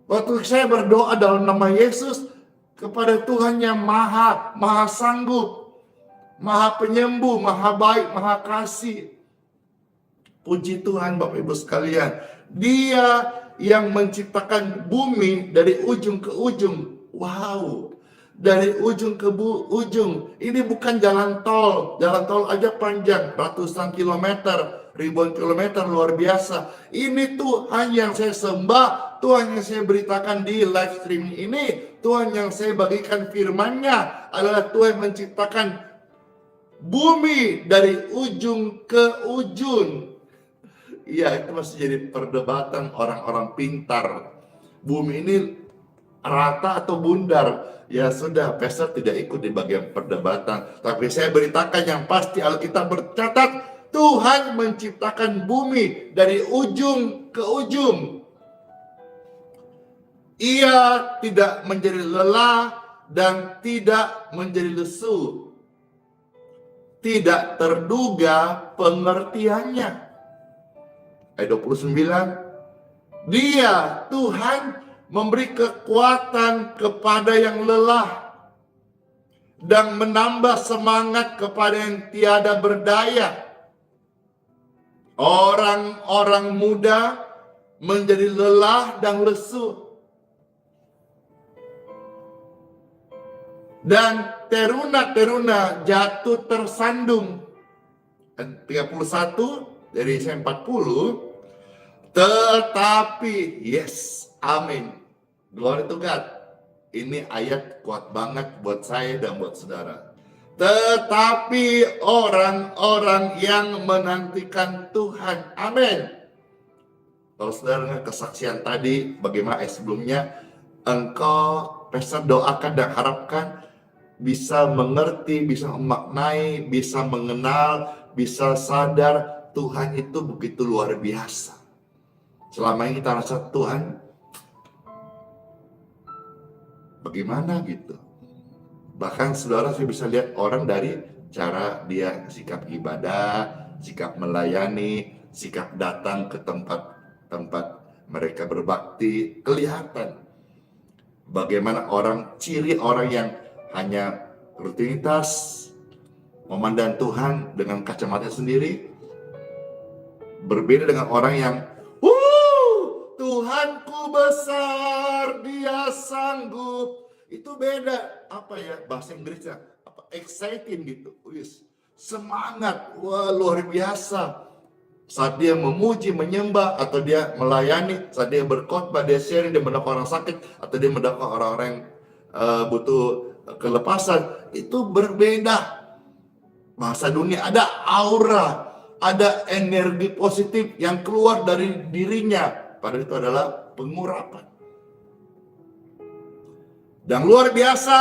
[SPEAKER 2] Waktu saya berdoa dalam nama Yesus kepada Tuhan yang maha sanggup, maha penyembuh, maha baik, maha kasih. Puji Tuhan Bapak Ibu sekalian. Dia yang menciptakan bumi dari ujung ke ujung. Wow, dari ujung ke ujung. Ini bukan jalan tol. Jalan tol aja panjang, ratusan kilometer, ribuan kilometer, luar biasa. Ini Tuhan yang saya sembah, Tuhan yang saya beritakan di live stream ini, Tuhan yang saya bagikan firman-Nya adalah Tuhan menciptakan bumi dari ujung ke ujung. Iya, itu masih jadi perdebatan orang-orang pintar. Bumi ini rata atau bundar? Ya sudah, Pastor tidak ikut di bagian perdebatan. Tapi saya beritakan yang pasti, Alkitab bercatat Tuhan menciptakan bumi dari ujung ke ujung. Ia tidak menjadi lelah dan tidak menjadi lesu. Tidak terduga pengertiannya. Ayat 29. Dia, Tuhan, memberi kekuatan kepada yang lelah dan menambah semangat kepada yang tiada berdaya. Orang-orang muda menjadi lelah dan lesu, dan teruna-teruna jatuh tersandung. 31 dari 40. Tetapi, yes, amin, glory to God. Ini ayat kuat banget buat saya dan buat saudara. Tetapi orang-orang yang menantikan Tuhan, amin. Kalau saudara dengar kesaksian tadi, bagaimana sebelumnya, engkau Pastor doakan dan harapkan bisa mengerti, bisa memaknai, bisa mengenal, bisa sadar Tuhan itu begitu luar biasa. selama ini kita rasa Tuhan bagaimana gitu. Bahkan saudara, saya bisa lihat orang dari cara dia sikap ibadah, sikap melayani, sikap datang ke tempat-tempat mereka berbakti, kelihatan bagaimana ciri orang yang hanya rutinitas memandang Tuhan dengan kacamata sendiri, berbeda dengan orang yang Tuhanku besar, dia sanggup. Itu beda. Apa ya bahasa Inggrisnya? Exciting gitu. Semangat. Wah, luar biasa. Saat dia memuji, menyembah, atau dia melayani, saat dia berkhotbah, dia sharing, dia mendakwah orang sakit, atau dia mendakwah orang-orang yang butuh kelepasan, itu berbeda. Bahasa dunia ada aura, ada energi positif yang keluar dari dirinya. Padahal itu adalah pengurapan. Dan luar biasa,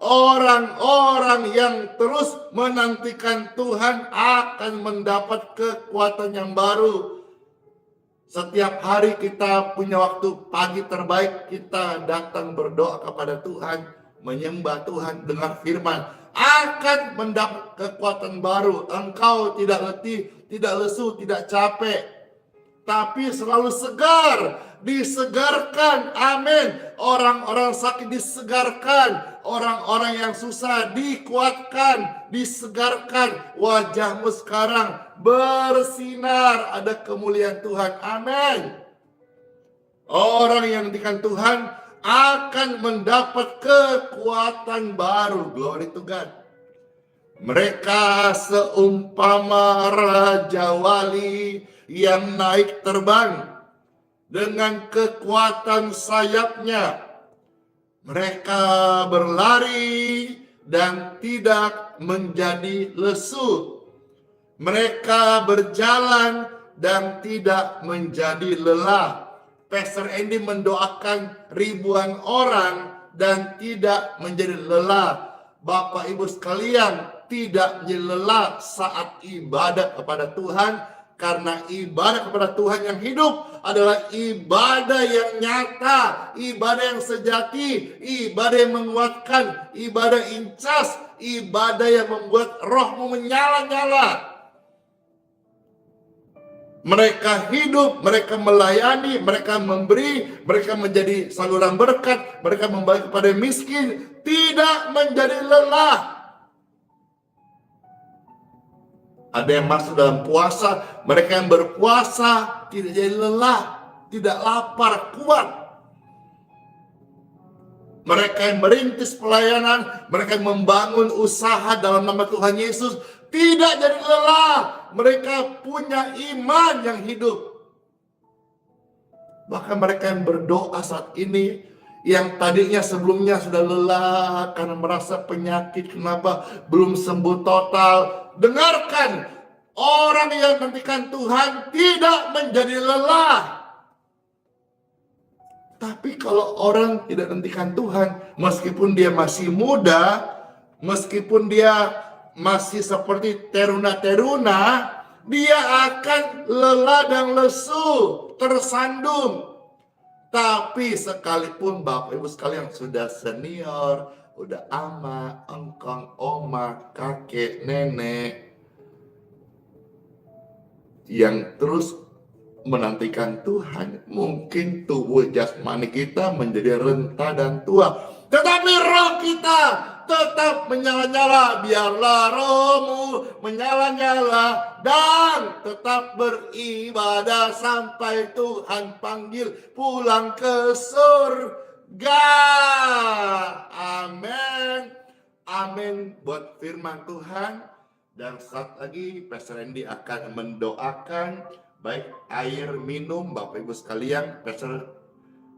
[SPEAKER 2] orang-orang yang terus menantikan Tuhan akan mendapat kekuatan yang baru. Setiap hari kita punya waktu pagi terbaik, kita datang berdoa kepada Tuhan, menyembah Tuhan, dengar firman, akan mendapat kekuatan baru. Engkau tidak letih, tidak lesu, tidak capek, tapi selalu segar, disegarkan. Amin. Orang-orang sakit disegarkan, orang-orang yang susah dikuatkan, disegarkan. Wajahmu sekarang bersinar, ada kemuliaan Tuhan. Amin. Orang yang nantikan Tuhan akan mendapat kekuatan baru. Glory to God. Mereka seumpama raja wali yang naik terbang dengan kekuatan sayapnya. Mereka berlari dan tidak menjadi lesu. Mereka berjalan dan tidak menjadi lelah. Pastor Andy mendoakan ribuan orang dan tidak menjadi lelah. Bapak Ibu sekalian, tidak menjadi lelah saat ibadah kepada Tuhan, karena ibadah kepada Tuhan yang hidup adalah ibadah yang nyata, ibadah yang sejati, ibadah yang menguatkan, ibadah incas, ibadah yang membuat rohmu menyala-nyala. Mereka hidup, mereka melayani, mereka memberi, mereka menjadi saluran berkat, mereka membagi kepada miskin, tidak menjadi lelah. Ada yang masuk dalam puasa, mereka yang berpuasa tidak jadi lelah, tidak lapar, kuat. Mereka yang merintis pelayanan, mereka yang membangun usaha dalam nama Tuhan Yesus, tidak jadi lelah. Mereka punya iman yang hidup. Bahkan mereka yang berdoa saat ini, yang tadinya sebelumnya sudah lelah karena merasa penyakit, kenapa belum sembuh total. Dengarkan, orang yang nantikan Tuhan tidak menjadi lelah. Tapi kalau orang tidak nantikan Tuhan, meskipun dia masih muda, meskipun dia masih seperti teruna-teruna, dia akan lelah dan lesu, tersandung. Tapi sekalipun Bapak Ibu sekalian sudah senior, udah ama, engkong, oma, kakek, nenek, yang terus menantikan Tuhan, mungkin tubuh jasmani kita menjadi renta dan tua, tetapi roh kita tetap menyala-nyala. Biarlah rohmu menyala-nyala dan tetap beribadah sampai Tuhan panggil pulang ke surga. Amin. Amin buat firman Tuhan. Dan saat lagi Pastor Andy akan mendoakan baik air minum. Bapak Ibu sekalian, Pastor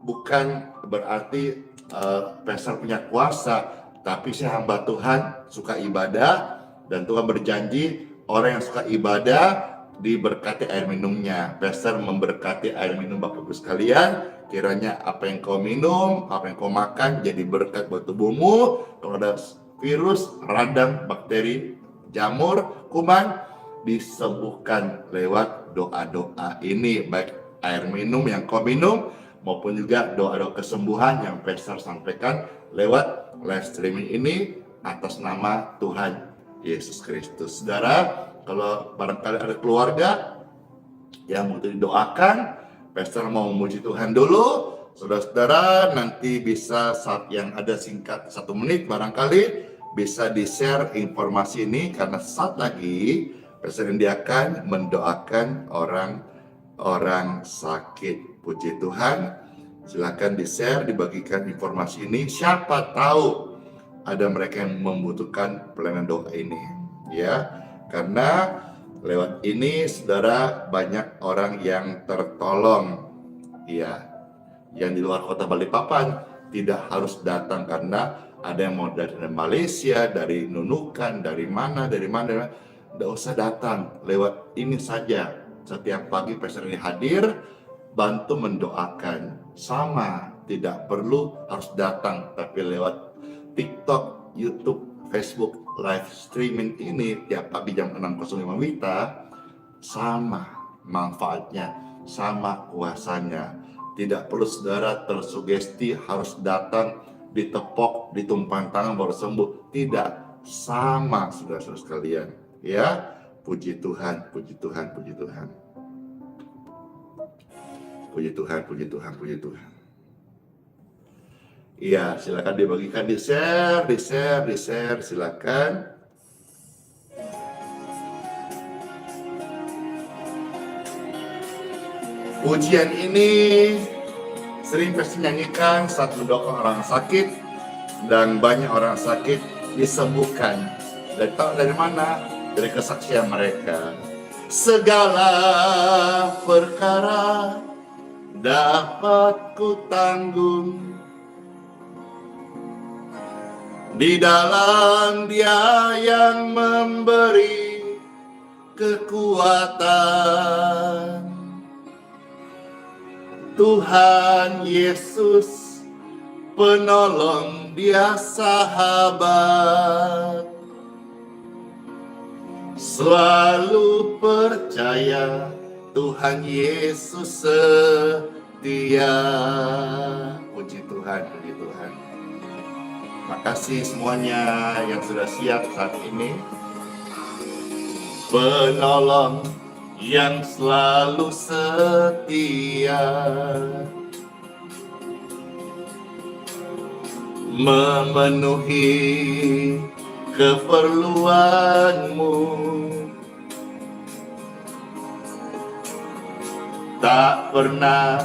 [SPEAKER 2] bukan berarti Pastor punya kuasa, tapi saya hamba Tuhan, suka ibadah, dan Tuhan berjanji orang yang suka ibadah diberkati air minumnya. Pastor memberkati air minum Bapak Ibu sekalian. Kiranya apa yang kau minum, apa yang kau makan jadi berkat buat tubuhmu. Kalau ada virus, radang, bakteri, jamur, kuman, disembuhkan lewat doa-doa ini. Baik air minum yang kau minum, maupun juga doa-doa kesembuhan yang Pastor sampaikan lewat live streaming ini atas nama Tuhan Yesus Kristus. Saudara, kalau barangkali ada keluarga yang butuh didoakan, Pastor mau memuji Tuhan dulu. Saudara-saudara, nanti bisa saat yang ada singkat 1 menit barangkali bisa di-share informasi ini, karena saat lagi Pastor Indi akan mendoakan orang sakit. Puji Tuhan. Silakan di-share, dibagikan informasi ini. Siapa tahu ada mereka yang membutuhkan pelayanan doa ini, ya. Karena lewat ini saudara banyak orang yang tertolong, ya. Yang di luar kota Balikpapan tidak harus datang, karena ada yang mau dari Malaysia, dari Nunukan, dari mana, tidak usah datang, lewat ini saja. Setiap pagi Pastor ini hadir, bantu mendoakan. Sama, tidak perlu harus datang, tapi lewat TikTok, YouTube, Facebook, live streaming ini tiap pagi jam 6.05 WITA, sama manfaatnya, sama kuasanya. Tidak perlu saudara tersugesti harus datang, ditepok, ditumpang tangan baru sembuh. Tidak, sama saudara-saudara sekalian. Ya, puji Tuhan, puji Tuhan, puji Tuhan. Puji Tuhan, puji Tuhan, puji Tuhan. Iya, silakan dibagikan, di-share, silakan. Pujian ini sering Pastor nyanyikan saat mendoakan orang sakit, dan banyak orang sakit disembuhkan. Dan tahu dari mana? Dari kesaksian mereka. Segala perkara dapat ku tanggung di dalam Dia yang memberi kekuatan. Tuhan Yesus penolong, Dia sahabat. Selalu percaya Tuhan Yesus setia. Puji Tuhan, puji Tuhan. Makasih semuanya yang sudah siap saat ini. Penolong yang selalu setia, memenuhi keperluanmu, tak pernah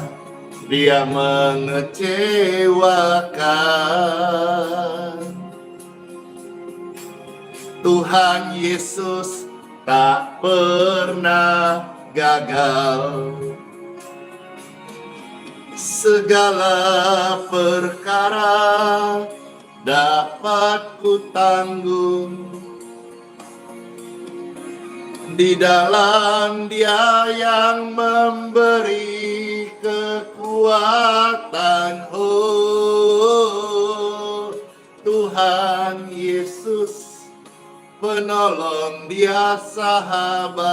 [SPEAKER 2] Dia mengecewakan. Tuhan Yesus tak pernah gagal. Segala perkara dapat ku tanggung di dalam Dia yang memberi kekuatan. Oh, Tuhan Yesus penolong, Dia sahabat.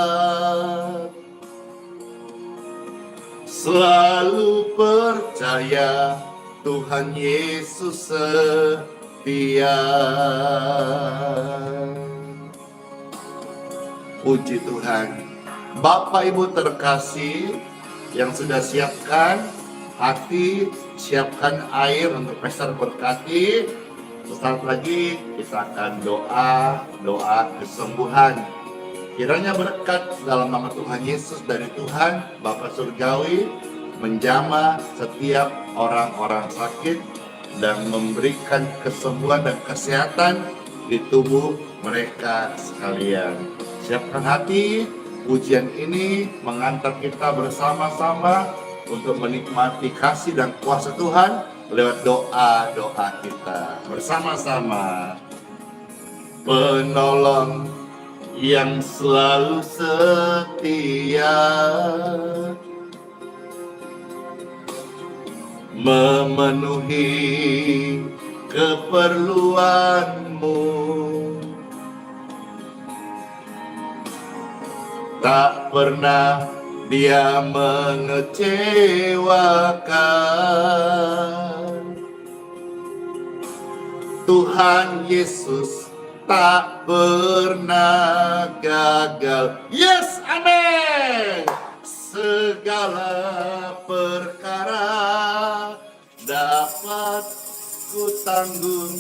[SPEAKER 2] Selalu percaya Tuhan Yesus setia. Puji Tuhan. Bapak Ibu terkasih yang sudah siapkan hati, siapkan air untuk Pastor berkati. Sesaat lagi kita akan doa kesembuhan. Kiranya berkat dalam nama Tuhan Yesus dari Tuhan Bapa Surgawi menjamah setiap orang-orang sakit dan memberikan kesembuhan dan kesehatan di tubuh mereka sekalian. Siapkan hati, pujian ini mengantar kita bersama-sama untuk menikmati kasih dan kuasa Tuhan lewat doa-doa kita bersama-sama. Penolong yang selalu setia, memenuhi keperluanmu, tak pernah dia mengecewakan. Tuhan Yesus tak pernah gagal. Yes, amin. Segala perkara dapat ku tanggung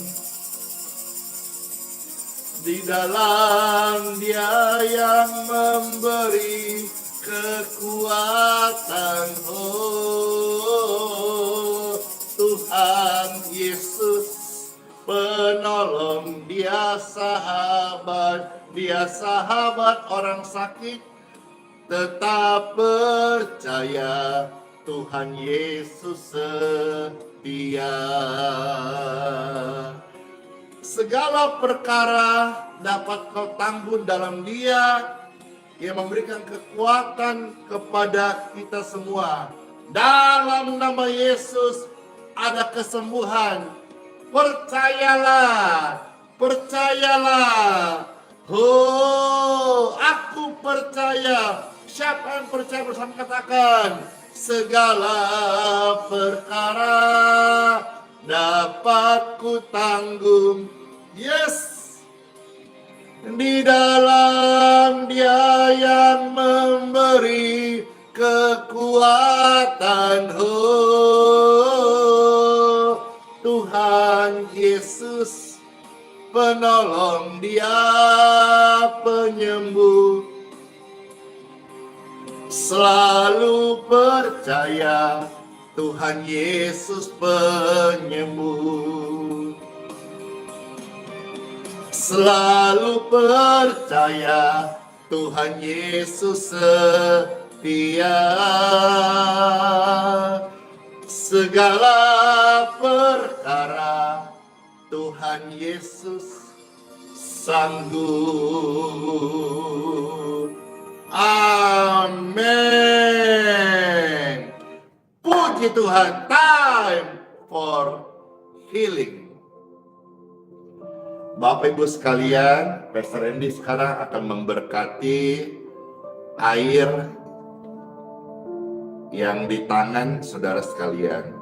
[SPEAKER 2] di dalam Dia yang memberi kekuatan. Oh, Tuhan Yesus penolong, Dia sahabat orang sakit. Tetap percaya, Tuhan Yesus setia. Segala perkara dapat kau tanggung dalam Dia yang memberikan kekuatan kepada kita semua. Dalam nama Yesus ada kesembuhan. Percayalah, percayalah. Oh, aku percaya. Siapa yang percaya bersama katakan, segala perkara dapat ku tanggung. Yes, di dalam Dia yang memberi kekuatan. Oh, Tuhan Yesus penolong, Dia penyembuh. Selalu percaya, Tuhan Yesus penyembuh. Selalu percaya, Tuhan Yesus setia. Segala perkara Tuhan Yesus sanggup. Amin. Puji Tuhan. Time for healing. Bapak Ibu sekalian, Pastor Randy sekarang akan memberkati air yang di tangan saudara sekalian.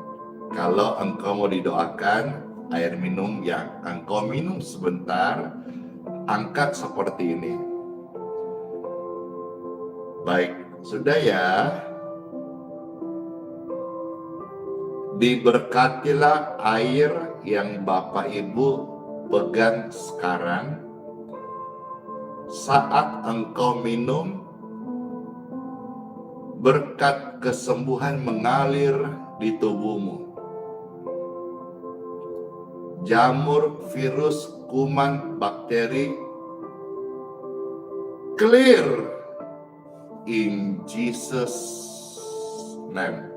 [SPEAKER 2] Kalau engkau mau didoakan, air minum yang engkau minum sebentar, angkat seperti ini. Baik, sudah ya. Diberkatilah air yang Bapak Ibu pegang sekarang. Saat engkau minum, berkat kesembuhan mengalir di tubuhmu. Jamur, virus, kuman, bakteri clear in Jesus name.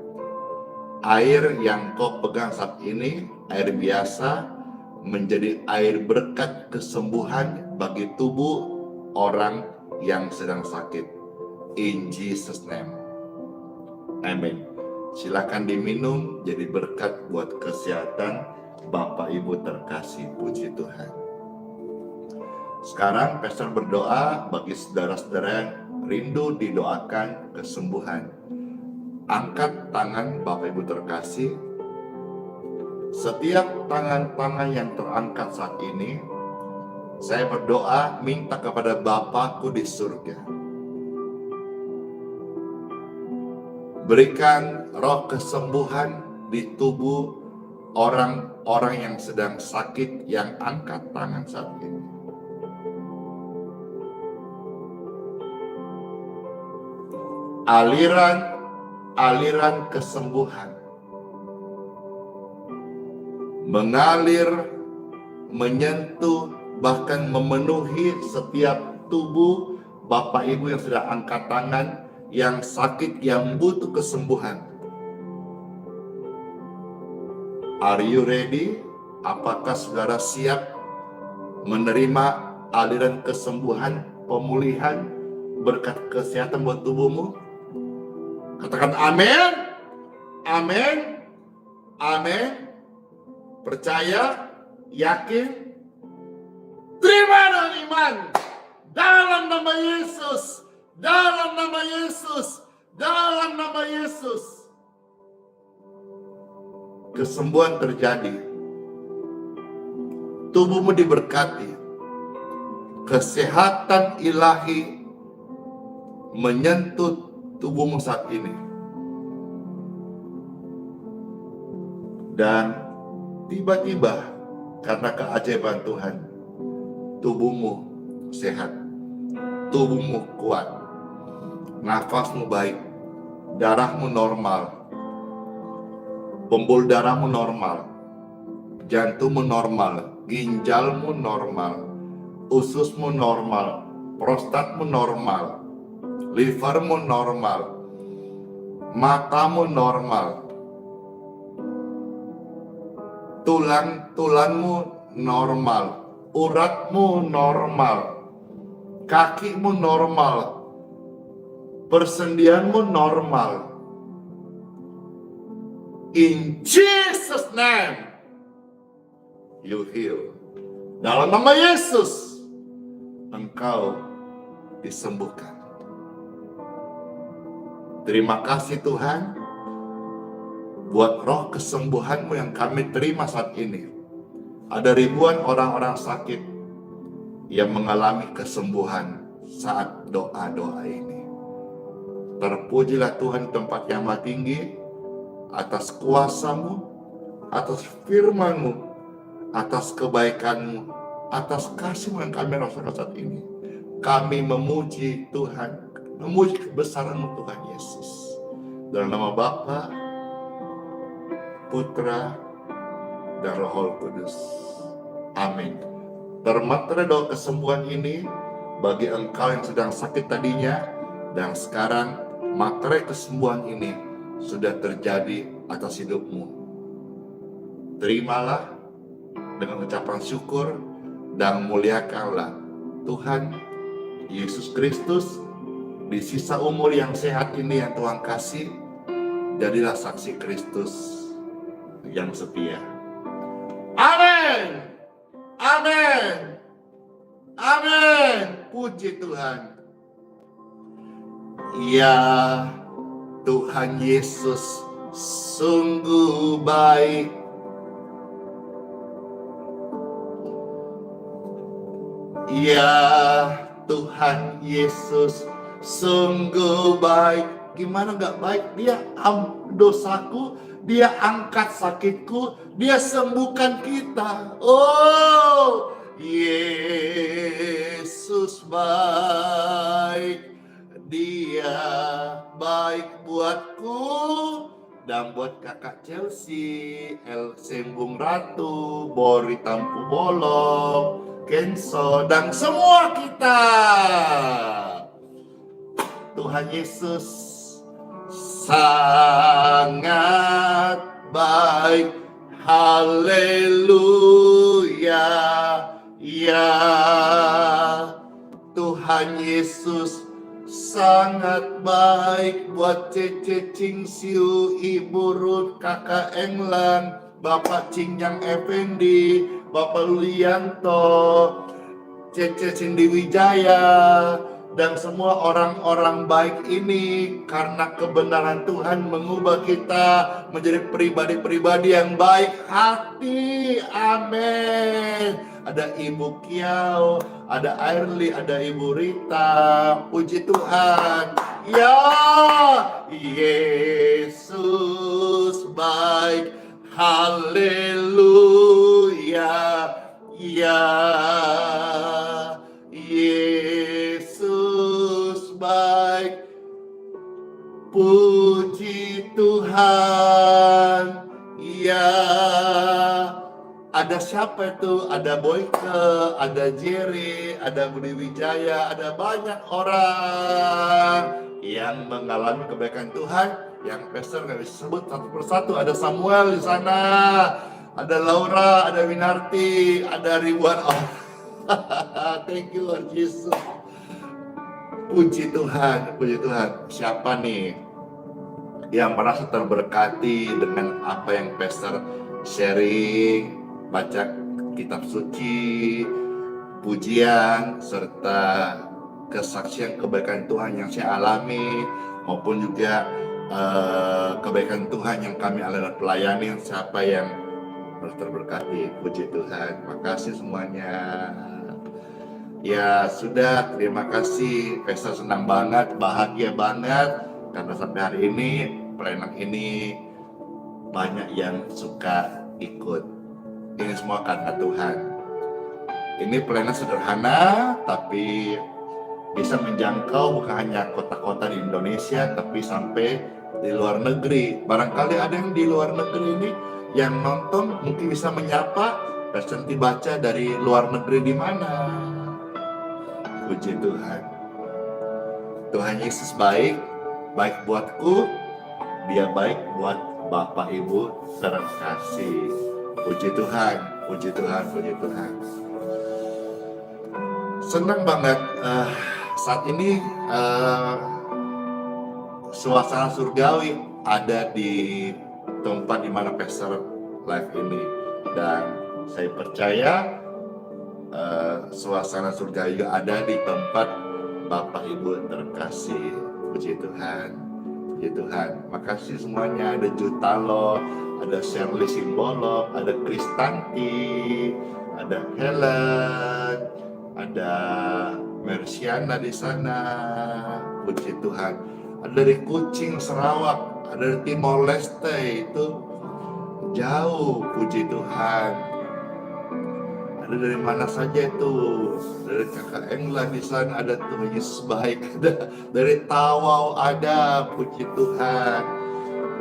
[SPEAKER 2] Air yang kau pegang saat ini, air biasa, menjadi air berkat kesembuhan bagi tubuh orang yang sedang sakit. In Jesus name. Amin. Silakan diminum, jadi berkat buat kesehatan Bapak Ibu terkasih. Puji Tuhan. Sekarang Pastor berdoa bagi saudara-saudara yang rindu didoakan kesembuhan. Angkat tangan Bapak Ibu terkasih. Setiap tangan-tangan yang terangkat saat ini, saya berdoa minta kepada Bapakku di surga. Berikan roh kesembuhan di tubuh orang-orang yang sedang sakit yang angkat tangan saat ini. Aliran kesembuhan mengalir, menyentuh, bahkan memenuhi setiap tubuh Bapak Ibu yang sudah angkat tangan, yang sakit, yang butuh kesembuhan. Are you ready? Apakah saudara siap menerima aliran kesembuhan, pemulihan, berkat kesehatan buat tubuhmu? Katakan amin, amin, amin. Percaya, yakin, terima dengan iman. Dalam nama Yesus, dalam nama Yesus, Dalam nama Yesus, kesembuhan terjadi. Tubuhmu diberkati. Kesehatan ilahi menyentuh tubuhmu saat ini. Dan tiba-tiba karena keajaiban Tuhan, tubuhmu sehat, tubuhmu kuat, nafasmu baik, darahmu normal, pembuluh darahmu normal, jantungmu normal, ginjalmu normal, ususmu normal, prostatmu normal, livermu normal, matamu normal, tulang-tulangmu normal, uratmu normal, kakimu normal, persendianmu normal. In Jesus' name, you heal. Dalam nama Yesus, engkau disembuhkan. Terima kasih Tuhan buat roh kesembuhanmu yang kami terima saat ini. Ada ribuan orang-orang sakit yang mengalami kesembuhan saat doa-doa ini. Terpujilah Tuhan di tempat yang maha tinggi, atas kuasa-Mu, atas firman-Mu, atas kebaikan-Mu, atas kasih-Mu yang kami rasakan saat ini. Kami memuji Tuhan, memuji kebesaran-Mu Tuhan Yesus. Dalam nama Bapa, Putra, dan Roh Kudus. Amin. Termaterai doa kesembuhan ini bagi engkau yang sedang sakit tadinya, dan sekarang materai kesembuhan ini sudah terjadi atas hidupmu. Terimalah dengan ucapan syukur dan muliakanlah Tuhan Yesus Kristus. Di sisa umur yang sehat ini yang Tuhan kasih, jadilah saksi Kristus yang setia. Amin. Amin. Amin. Puji Tuhan. Ya Tuhan Yesus sungguh baik. Ya Tuhan Yesus sungguh baik. Gimana gak baik? Dia dosaku, Dia angkat sakitku, Dia sembuhkan kita. Oh, Yesus baik. Dia baik buatku dan buat kakak Chelsea, El Sembung Ratu, Bori Tampu Bolong, Kenso, dan semua kita. Tuhan Yesus sangat baik. Haleluya. Ya Tuhan Yesus sangat baik buat Cece Cing Siu, Ibu Ruth, Kakak Englan, Bapak Cingjang Effendi, Bapak Lulianto, Cece Cindy Wijaya, dan semua orang-orang baik ini. Karena kebenaran Tuhan mengubah kita menjadi pribadi-pribadi yang baik hati. Amin. Ada Ibu Kiau, ada Airly, ada Ibu Rita. Puji Tuhan. Ya Yesus baik. Haleluya. Ya Yesus baik. Puji Tuhan. Ya, ada siapa itu? Ada Boyke, ada Jerry, ada Budi Wijaya, ada banyak orang yang mengalami kebaikan Tuhan yang pastor nggak bisa sebut satu persatu. Ada Samuel di sana, ada Laura, ada Winarti, ada ribuan orang. Thank you Lord Jesus. Puji Tuhan, puji Tuhan. Siapa nih yang merasa terberkati dengan apa yang pastor sharing, baca kitab suci, pujian, serta kesaksian kebaikan Tuhan yang saya alami. maupun juga kebaikan Tuhan yang kami pelayani, siapa yang terberkati. Puji Tuhan, makasih semuanya. Ya sudah, terima kasih. Pesta senang banget, bahagia banget karena sampai hari ini pelayanan ini banyak yang suka ikut. Ini semua karena Tuhan. Ini pelayanan sederhana tapi bisa menjangkau bukan hanya kota-kota di Indonesia tapi sampai di luar negeri. Barangkali ada yang di luar negeri ini yang nonton mungkin bisa menyapa, Presenti baca dari luar negeri di mana. Puji Tuhan. Tuhan Yesus baik, baik buatku, Dia baik buat Bapak Ibu terkasih. Puji Tuhan, puji Tuhan, puji Tuhan. Senang banget saat ini suasana surgawi ada di tempat di mana Pastor Live ini, dan saya percaya suasana surgawi juga ada di tempat Bapak Ibu terkasih. Puji Tuhan, puji Tuhan. Makasih semuanya. Ada Jutalo, ada Shirley Simbolov, ada Kristanti, ada Helen, ada Mersiana di sana. Puji Tuhan. Ada dari Kucing, Sarawak, ada dari Timor Leste, itu jauh. Puji Tuhan. Ada dari mana saja itu, dari kakak Engla di sana ada, Tuhan Yesus baik. Ada dari Tawau ada, puji Tuhan.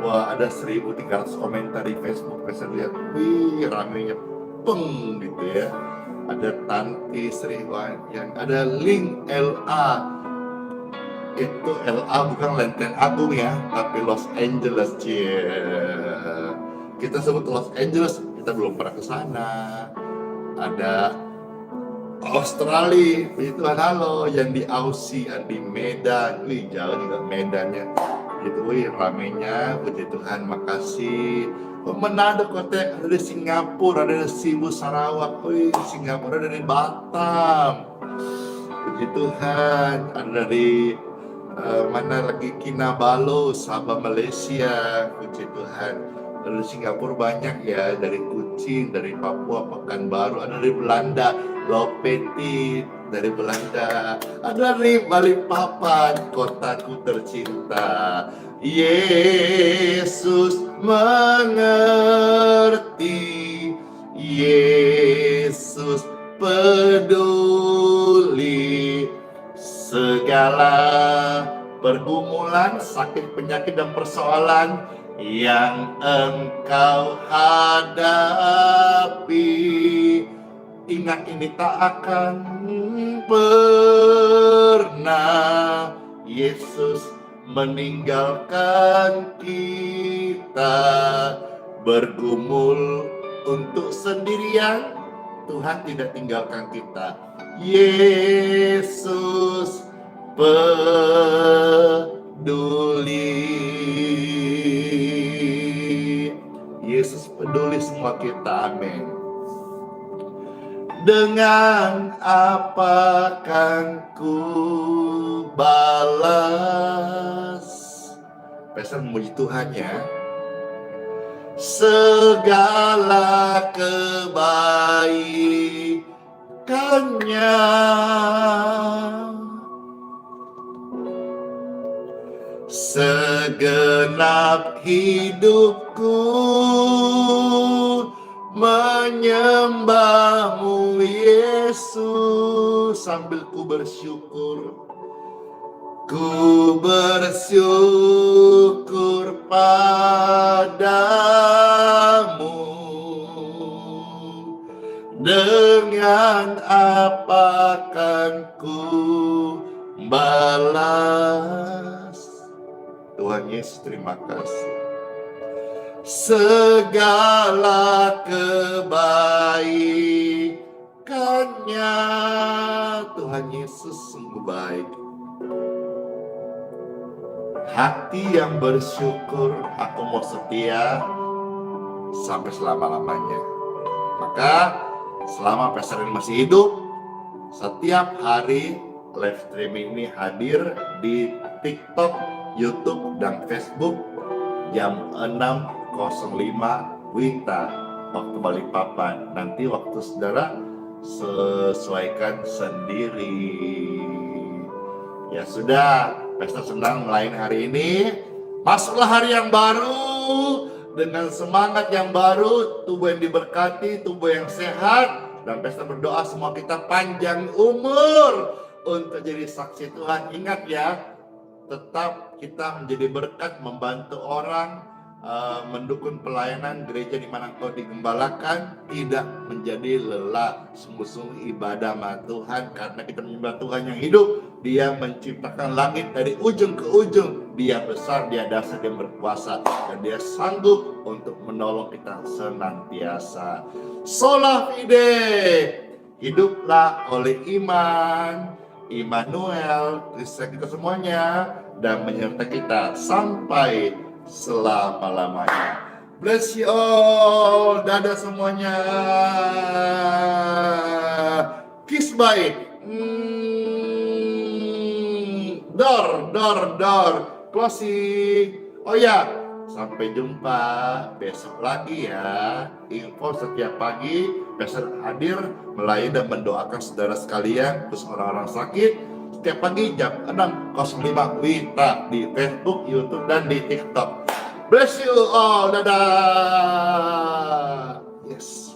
[SPEAKER 2] Wah, ada 1.300 komentar di Facebook. Saya lihat, wih, ramenya peng gitu ya. Ada Tanti Sri yang ada link LA. Itu LA bukan Lenteng Agung ya, tapi Los Angeles. Kita sebut Los Angeles, kita belum pernah ke sana. Ada Australia, puji Tuhan, halo. Yang di Aussie, di Medan, wih jauh juga Medannya. Gitu, wih ramenya, puji Tuhan, makasih. Manado kota, ada di Singapura, ada di Cebu, Sarawak, wih Singapura, ada di Batam. Puji Tuhan, ada dari mana lagi, Kinabalu, Sabah, Malaysia, puji Tuhan. Dari Singapura banyak ya, dari Kucing, dari Papua, Pekanbaru, ada dari Belanda, Lopeti, dari Belanda, ada dari Balikpapan, kotaku tercinta. Yesus mengerti, Yesus peduli, segala pergumulan, sakit, penyakit, dan persoalan yang engkau hadapi, ingat ini tak akan pernah Yesus meninggalkan kita. Bergumul untuk sendirian, Tuhan tidak tinggalkan kita. Yesus peduli. Yesus peduli semua kita, amin. Dengan apa kan ku balas? Pastor memuji Tuhan ya. Segala kebaikannya, segenap hidupku menyembahmu Yesus, sambil ku bersyukur padamu. Dengan apa kan ku balas? Tuhan Yesus, terima kasih. Segala kebaikannya, Tuhan Yesus sungguh baik. Hati yang bersyukur, aku mau setia sampai selama-lamanya. Maka selama Pastor ini masih hidup, setiap hari live streaming ini hadir di TikTok YouTube dan Facebook jam 6.05 WITA waktu Balikpapan. Nanti waktu saudara sesuaikan sendiri. Ya sudah, pesta senang melayani hari ini. Masuklah hari yang baru dengan semangat yang baru, tubuh yang diberkati, tubuh yang sehat, dan pesta berdoa semua kita panjang umur untuk jadi saksi Tuhan. Ingat ya, tetap kita menjadi berkat, membantu orang, mendukung pelayanan gereja di mana engkau digembalakan, tidak menjadi lelah, sungguh-sungguh ibadah sama Tuhan, karena kita menyembah Tuhan yang hidup. Dia menciptakan langit dari ujung ke ujung. Dia besar, dia dahsyat, dia berkuasa, dan dia sanggup untuk menolong kita senantiasa. Sola fide, hiduplah oleh iman. Immanuel, Kristen kita semuanya, dan menyertai kita sampai selama-lamanya. Bless you all. Dadah semuanya. Kiss bye. Door. Closing. Oh ya, sampai jumpa besok lagi ya. Info setiap pagi, besok hadir melayani dan mendoakan saudara sekalian, terus orang-orang sakit. Setiap pagi jam 6.05 WITA di Facebook, YouTube, dan di TikTok. Bless you all. Dadah. Yes.